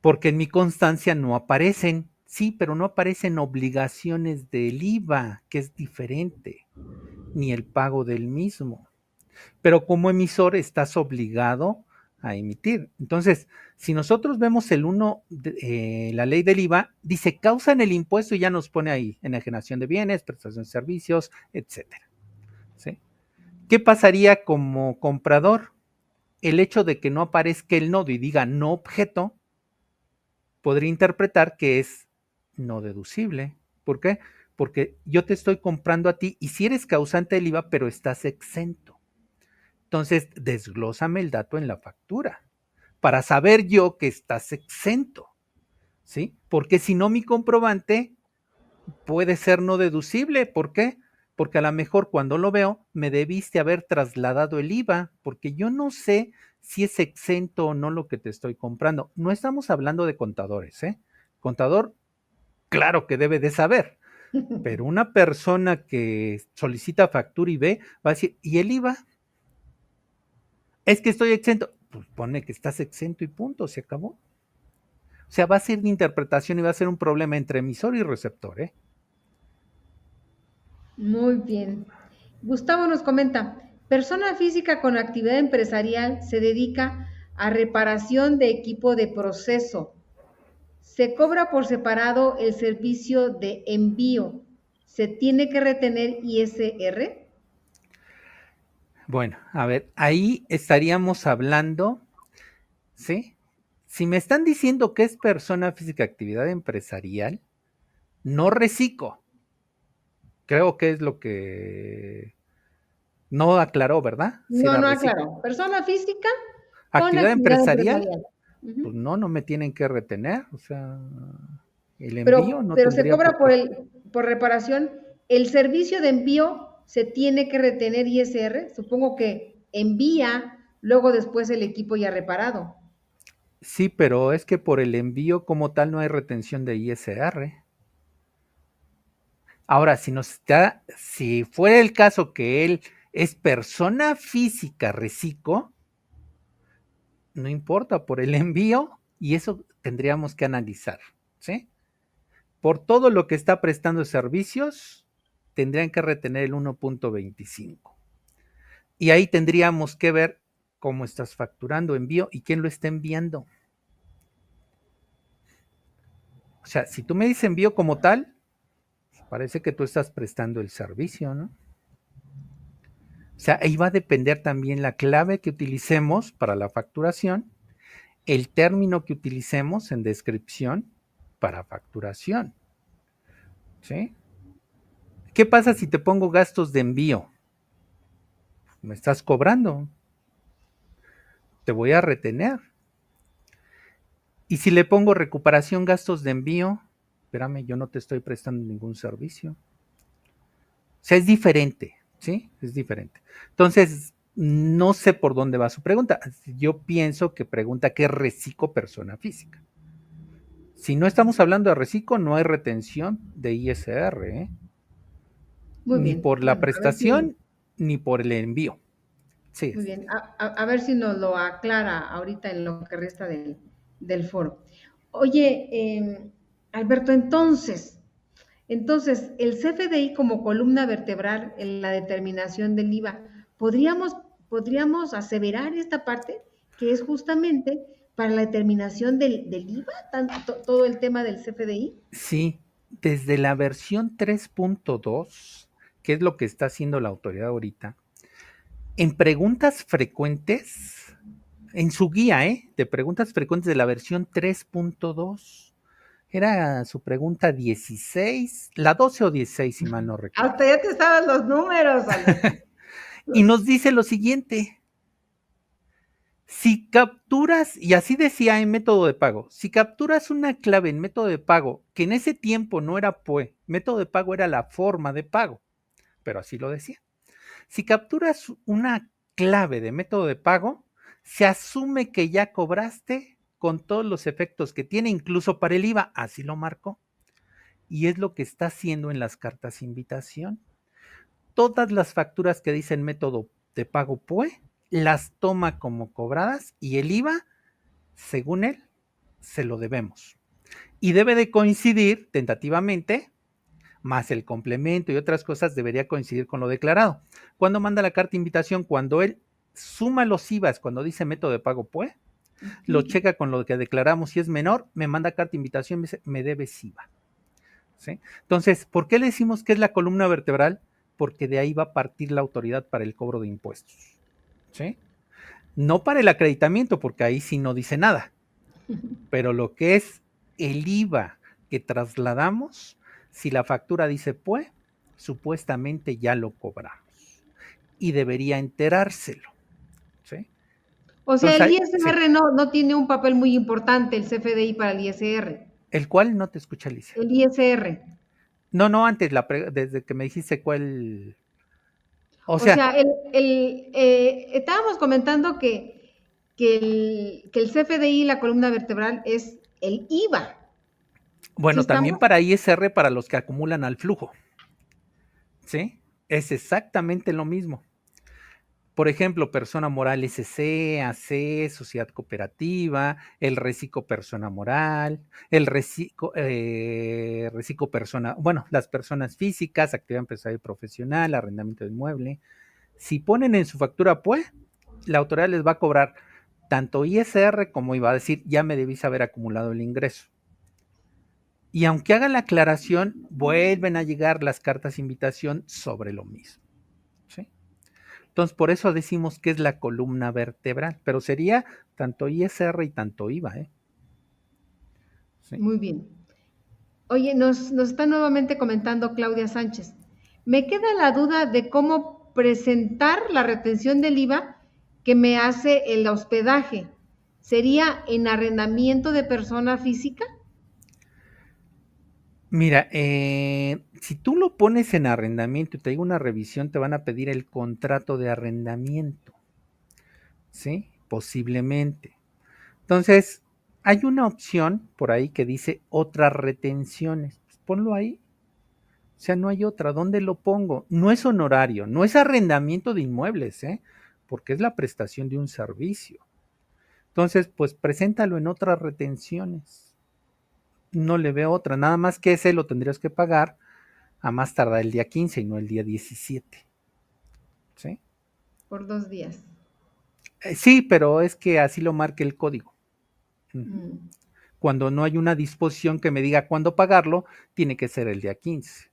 porque en mi constancia no aparecen, sí, pero no aparecen obligaciones del IVA, que es diferente, ni el pago del mismo. Pero como emisor estás obligado a emitir. Entonces, si nosotros vemos el 1, la ley del IVA, dice causan el impuesto y ya nos pone ahí, enajenación de bienes, prestación de servicios, etcétera. ¿Sí? ¿Qué pasaría como comprador? El hecho de que no aparezca el nodo y diga no objeto, podría interpretar que es no deducible. ¿Por qué? Porque yo te estoy comprando a ti y si eres causante del IVA, pero estás exento. Entonces, desglósame el dato en la factura para saber yo que estás exento, ¿sí? Porque si no, mi comprobante puede ser no deducible. ¿Por qué? Porque a lo mejor cuando lo veo, me debiste haber trasladado el IVA, porque yo no sé si es exento o no lo que te estoy comprando. No estamos hablando de contadores, ¿eh? Contador, claro que debe de saber, pero una persona que solicita factura y ve, va a decir, ¿y el IVA? Es que estoy exento. Pues pone que estás exento y punto, se acabó. O sea, va a ser de interpretación y va a ser un problema entre emisor y receptor, ¿eh? Muy bien. Gustavo nos comenta, persona física con actividad empresarial se dedica a reparación de equipo de proceso. Se cobra por separado el servicio de envío. ¿Se tiene que retener ISR? Bueno, a ver, ahí estaríamos hablando, ¿sí? Si me están diciendo que es persona física actividad empresarial, no reciclo. Creo que es lo que no aclaró, ¿verdad? Si No, era no reciclo. aclaró. Persona física con Actividad actividad empresarial, empresarial. pues Ujú. no me tienen que retener, o sea, el envío Pero, no pero se tendría cobra por qué. por reparación. ¿El servicio de envío se tiene que retener ISR? Supongo que envía, luego después el equipo ya reparado. Sí, pero es que por el envío como tal no hay retención de ISR. Ahora, si fuera el caso que él es persona física reciclo, no importa por el envío y eso tendríamos que analizar, ¿sí? Por todo lo que está prestando servicios, tendrían que retener el 1.25. Y ahí tendríamos que ver cómo estás facturando envío y quién lo está enviando. O sea, si tú me dices envío como tal, parece que tú estás prestando el servicio, ¿no? O sea, ahí va a depender también la clave que utilicemos para la facturación, el término que utilicemos en descripción para facturación, ¿sí? ¿Qué pasa si te pongo gastos de envío? Me estás cobrando, te voy a retener. Y si le pongo recuperación gastos de envío, espérame, yo no te estoy prestando ningún servicio. O sea, es diferente, ¿sí? Es diferente. Entonces, no sé por dónde va su pregunta. Yo pienso que pregunta qué reciclo persona física. Si no estamos hablando de reciclo, no hay retención de ISR, ¿eh? Muy Ni bien. por la Bueno, a ver si, prestación, ni por el envío. Sí, muy bien. A ver si nos lo aclara ahorita en lo que resta del foro. Oye, Alberto, entonces, el CFDI como columna vertebral en la determinación del IVA, ¿podríamos aseverar esta parte? que es justamente para la determinación del IVA, todo el tema del CFDI. Sí, desde la versión 3.2, que es lo que está haciendo la autoridad ahorita, en preguntas frecuentes, en su guía, de preguntas frecuentes de la versión 3.2, era su pregunta 16, la 12 o 16, si mal no recuerdo. Hasta ya te estaban los números, Ale. Y nos dice lo siguiente: si capturas, y así decía en método de pago, si capturas una clave en método de pago, que en ese tiempo no era PUE, método de pago era la forma de pago, pero así lo decía. Si capturas una clave de método de pago, se asume que ya cobraste con todos los efectos que tiene, incluso para el IVA, así lo marcó. Y es lo que está haciendo en las cartas invitación. Todas las facturas que dicen método de pago PUE, las toma como cobradas y el IVA, según él, se lo debemos. Y debe de coincidir tentativamente, más el complemento y otras cosas, debería coincidir con lo declarado. Cuando manda la carta de invitación, cuando él suma los IVAs, cuando dice método de pago PUE, lo checa con lo que declaramos, si es menor, me manda carta de invitación, me debes IVA. ¿Sí? Entonces, ¿por qué le decimos que es la columna vertebral? Porque de ahí va a partir la autoridad para el cobro de impuestos. ¿Sí? No para el acreditamiento, porque ahí sí no dice nada. Pero lo que es el IVA que trasladamos, si la factura dice PUE, supuestamente ya lo cobramos. Y debería enterárselo. ¿Sí? O sea, el Entonces, sí. ISR no tiene un papel muy importante, el CFDI para el ISR. ¿El cual? No te escucha, Alicia. El ISR. No, antes, desde que me dijiste cuál. O O sea, sea, estábamos comentando que el CFDI, la columna vertebral, es el IVA. ¿Sí bueno, también estamos? para ISR, para los que acumulan al flujo. ¿Sí? Es exactamente lo mismo. Por ejemplo, persona moral SC, AC, sociedad cooperativa, el reciclo persona moral, el reciclo persona, bueno, las personas físicas, actividad empresarial y profesional, arrendamiento de inmueble. Si ponen en su factura PUE, la autoridad les va a cobrar tanto ISR como IVA, a decir, ya me debís haber acumulado el ingreso. Y aunque haga la aclaración, vuelven a llegar las cartas de invitación sobre lo mismo. ¿Sí? Entonces, por eso decimos que es la columna vertebral, pero sería tanto ISR y tanto IVA. ¿Sí? Muy bien. Oye, nos está nuevamente comentando Claudia Sánchez. Me queda la duda de cómo presentar la retención del IVA que me hace el hospedaje. ¿Sería en arrendamiento de persona física? Mira, si tú lo pones en arrendamiento y te digo una revisión, te van a pedir el contrato de arrendamiento. ¿Sí? Posiblemente. Entonces, hay una opción por ahí que dice otras retenciones. Pues ponlo ahí. O sea, no hay otra. ¿Dónde lo pongo? No es honorario, no es arrendamiento de inmuebles, porque es la prestación de un servicio. Entonces, pues preséntalo en otras retenciones. No le veo otra. Nada más que ese lo tendrías que pagar a más tardar el día 15 y no el día 17. ¿Sí? Por 2 días. Sí, pero es que así lo marca el código. Mm. Cuando no hay una disposición que me diga cuándo pagarlo, tiene que ser el día 15.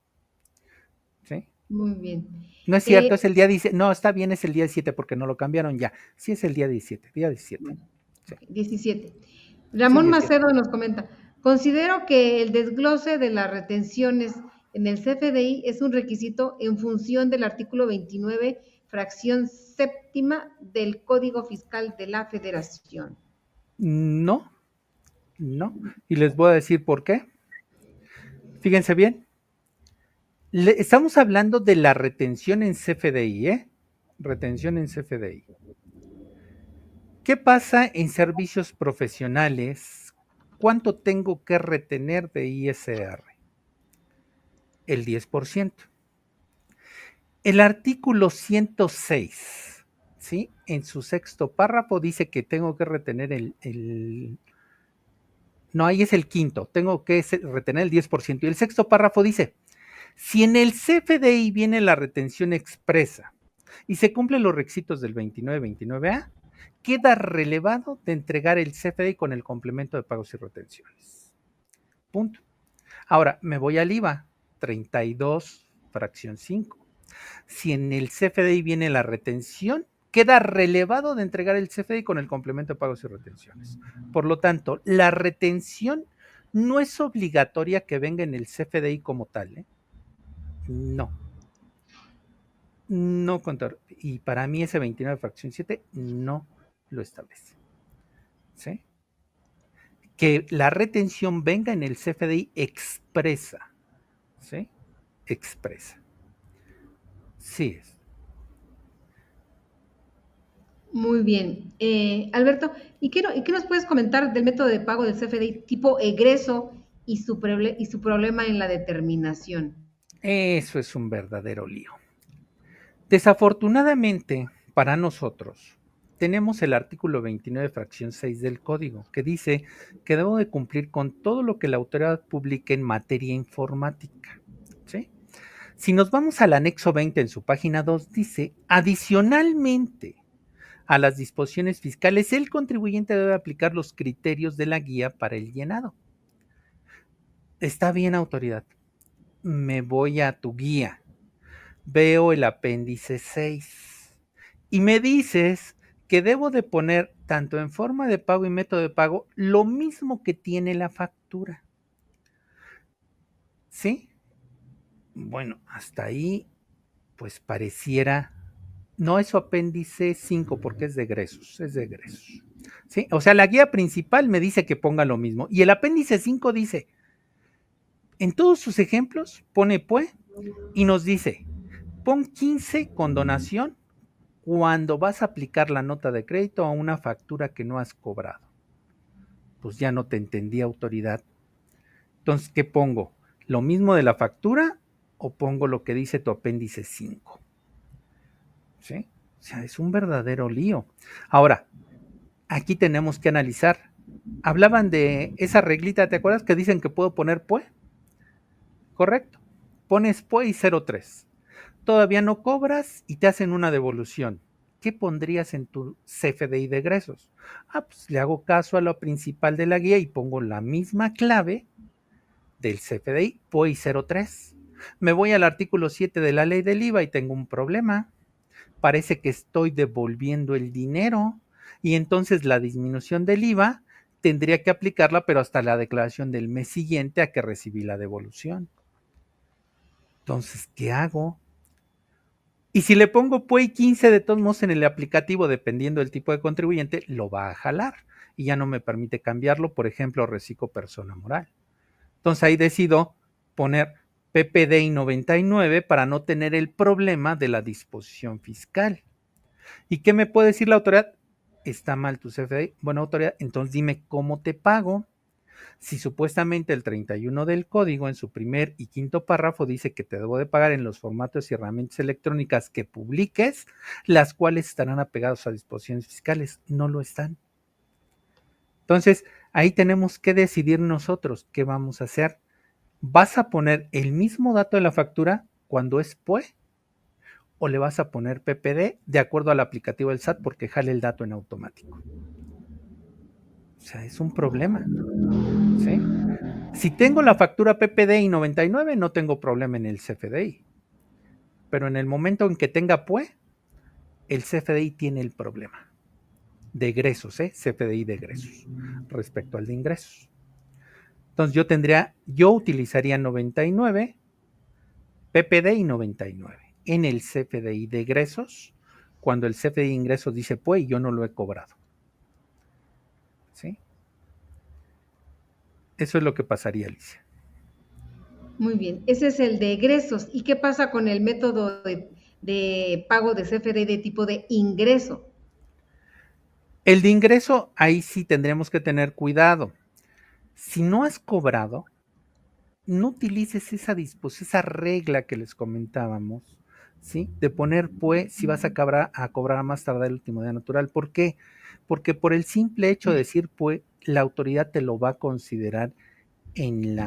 ¿Sí? Muy bien. No es cierto, es el día 17. No, está bien, es el día 17 porque no lo cambiaron ya. Sí, es el día 17. Día 17. Bueno, Sí, 17. es el Ramón 17. Macedo nos comenta, considero que el desglose de las retenciones en el CFDI es un requisito en función del artículo 29, fracción séptima del Código Fiscal de la Federación. No, no. Y les voy a decir por qué. Fíjense bien. Estamos hablando de la retención en CFDI, ¿eh? Retención en CFDI. ¿Qué pasa en servicios profesionales? ¿Cuánto tengo que retener de ISR? El 10%. El artículo 106, ¿sí? En su sexto párrafo dice que tengo que retener no, ahí es el quinto, tengo que retener el 10%. Y el sexto párrafo dice, si en el CFDI viene la retención expresa y se cumplen los requisitos del 29-29A, queda relevado de entregar el CFDI con el complemento de pagos y retenciones. Punto. Ahora, me voy al IVA, 32, fracción 5. Si en el CFDI viene la retención, queda relevado de entregar el CFDI con el complemento de pagos y retenciones. Por lo tanto, la retención no es obligatoria que venga en el CFDI como tal, ¿eh? No. No, contador. Y para mí ese 29 fracción 7 no lo establece. ¿Sí? Que la retención venga en el CFDI expresa. ¿Sí? Expresa. Sí es. Muy bien. Alberto, ¿y qué nos puedes comentar del método de pago del CFDI tipo egreso y su problema en la determinación? Eso es un verdadero lío. Desafortunadamente, para nosotros, tenemos el artículo 29, fracción 6 del código, que dice que debo de cumplir con todo lo que la autoridad publique en materia informática. ¿Sí? Si nos vamos al anexo 20 en su página 2, dice, adicionalmente a las disposiciones fiscales, el contribuyente debe aplicar los criterios de la guía para el llenado. Está bien, autoridad. Me voy a tu guía. Veo el apéndice 6 y me dices que debo de poner tanto en forma de pago y método de pago lo mismo que tiene la factura. ¿Sí? Bueno, hasta ahí pues pareciera, no es su apéndice 5 porque es de egresos, es de egresos. ¿Sí? O sea, la guía principal me dice que ponga lo mismo y el apéndice 5 dice, en todos sus ejemplos pone PUE y nos dice, pon 15 con donación cuando vas a aplicar la nota de crédito a una factura que no has cobrado. Pues ya no te entendí, autoridad. Entonces, ¿qué pongo? ¿Lo mismo de la factura o pongo lo que dice tu apéndice 5? ¿Sí? O sea, es un verdadero lío. Ahora, aquí tenemos que analizar. Hablaban de esa reglita, ¿te acuerdas que dicen que puedo poner PUE? Correcto. Pones PUE y 03. Todavía no cobras y te hacen una devolución. ¿Qué pondrías en tu CFDI de egresos? Pues le hago caso a lo principal de la guía y pongo la misma clave del CFDI, POI 03. Me voy al artículo 7 de la ley del IVA y tengo un problema. Parece que estoy devolviendo el dinero y entonces la disminución del IVA tendría que aplicarla, pero hasta la declaración del mes siguiente a que recibí la devolución. Entonces, ¿qué hago? Y si le pongo PUEI 15 de todos modos en el aplicativo, dependiendo del tipo de contribuyente, lo va a jalar y ya no me permite cambiarlo, por ejemplo, reciclo persona moral. Entonces ahí decido poner PPDI 99 para no tener el problema de la disposición fiscal. ¿Y qué me puede decir la autoridad? Está mal tu CFDI. Bueno, autoridad, entonces dime cómo te pago. Si supuestamente el 31 del código en su primer y quinto párrafo dice que te debo de pagar en los formatos y herramientas electrónicas que publiques, las cuales estarán apegados a disposiciones fiscales, no lo están. Entonces, ahí tenemos que decidir nosotros qué vamos a hacer. ¿Vas a poner el mismo dato de la factura cuando es PUE? ¿O le vas a poner PPD de acuerdo al aplicativo del SAT porque jale el dato en automático? O sea, es un problema. ¿Sí? Si tengo la factura PPDI 99, no tengo problema en el CFDI. Pero en el momento en que tenga PUE, el CFDI tiene el problema. De egresos, CFDI de egresos, respecto al de ingresos. Entonces yo utilizaría 99, PPDI 99 en el CFDI de egresos, cuando el CFDI de ingresos dice PUE y yo no lo he cobrado. ¿Sí? Eso es lo que pasaría, Alicia. Muy bien, ese es el de egresos. ¿Y qué pasa con el método de pago de CFDI de tipo de ingreso? El de ingreso, ahí sí tendremos que tener cuidado. Si no has cobrado, no utilices esa regla que les comentábamos, ¿sí? De poner PUE si vas a cobrar a más tardar el último día natural. ¿Por qué? Porque por el simple hecho de decir PUE, la autoridad te lo va a considerar en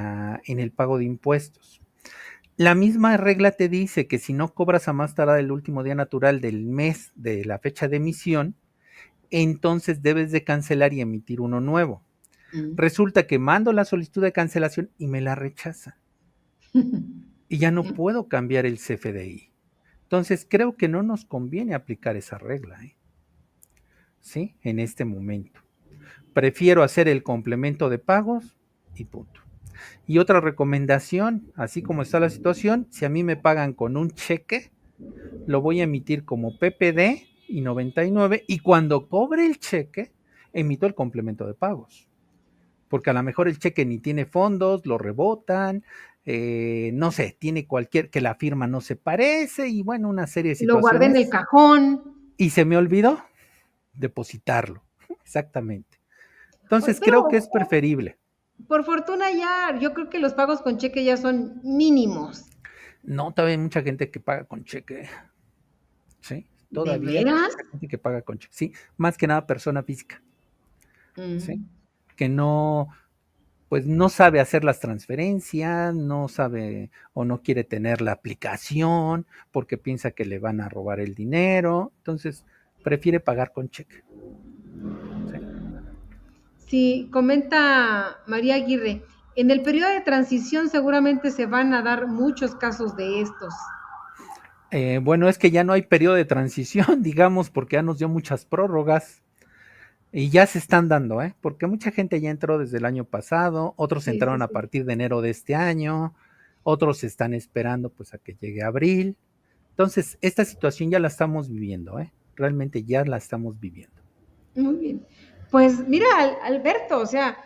el pago de impuestos. La misma regla te dice que si no cobras a más tardar el último día natural del mes de la fecha de emisión, entonces debes de cancelar y emitir uno nuevo. Resulta que mando la solicitud de cancelación y me la rechazan. Y ya no puedo cambiar el CFDI. Entonces creo que no nos conviene aplicar esa regla, ¿sí? En este momento. Prefiero hacer el complemento de pagos y punto. Y otra recomendación, así como está la situación, si a mí me pagan con un cheque, lo voy a emitir como PPD y 99 y cuando cobre el cheque, emito el complemento de pagos. Porque a lo mejor el cheque ni tiene fondos, lo rebotan, no sé, tiene que la firma no se parece y bueno, una serie de Lo guardé en el situaciones. cajón. Y se me olvidó depositarlo, exactamente. Entonces creo que Pero es preferible. por fortuna ya, yo creo que los pagos con cheque ya son mínimos. No, todavía hay mucha gente que paga con cheque. Sí, ¿De todavía hay veras? mucha gente que paga con cheque. Sí, más que nada persona física. Sí, Mm. que no, pues no sabe hacer las transferencias, no sabe o no quiere tener la aplicación porque piensa que le van a robar el dinero. Entonces, prefiere pagar con cheque. Sí. Sí, comenta María Aguirre, en el periodo de transición seguramente se van a dar muchos casos de estos. Bueno, es que ya no hay periodo de transición, digamos, porque ya nos dio muchas prórrogas. Y ya se están dando, porque mucha gente ya entró desde el año pasado, otros Sí, sí, entraron a sí. partir de enero de este año, otros están esperando pues a que llegue abril. Entonces, esta situación ya la estamos viviendo, realmente ya la estamos viviendo. Muy bien. Pues mira, Alberto, o sea,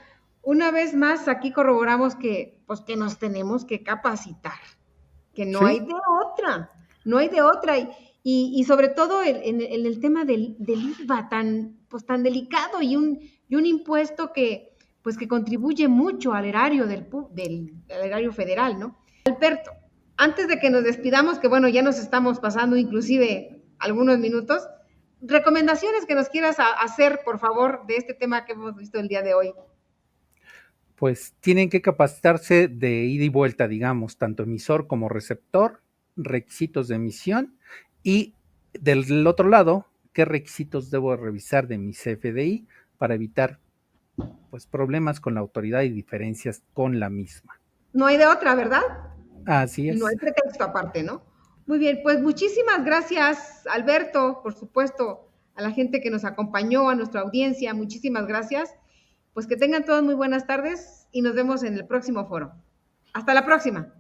una vez más aquí corroboramos que, pues, que nos tenemos que capacitar, que no hay Sí, de otra, no hay de otra. Y sobre todo en el tema del IVA tan, pues, tan delicado y un impuesto que, pues, que contribuye mucho al erario del erario federal, ¿no? Alberto, antes de que nos despidamos, que bueno, ya nos estamos pasando inclusive algunos minutos, recomendaciones que nos quieras hacer, por favor, de este tema que hemos visto el día de hoy. pues tienen que capacitarse de ida y vuelta, digamos, tanto emisor como receptor, requisitos de emisión y del otro lado, qué requisitos debo revisar de mi CFDI para evitar pues problemas con la autoridad y diferencias con la misma. No hay de otra, ¿verdad? Así No es. hay pretexto aparte, ¿no? Muy bien, pues muchísimas gracias, Alberto, por supuesto, a la gente que nos acompañó, a nuestra audiencia, muchísimas gracias. Pues que tengan todos muy buenas tardes y nos vemos en el próximo foro. Hasta la próxima.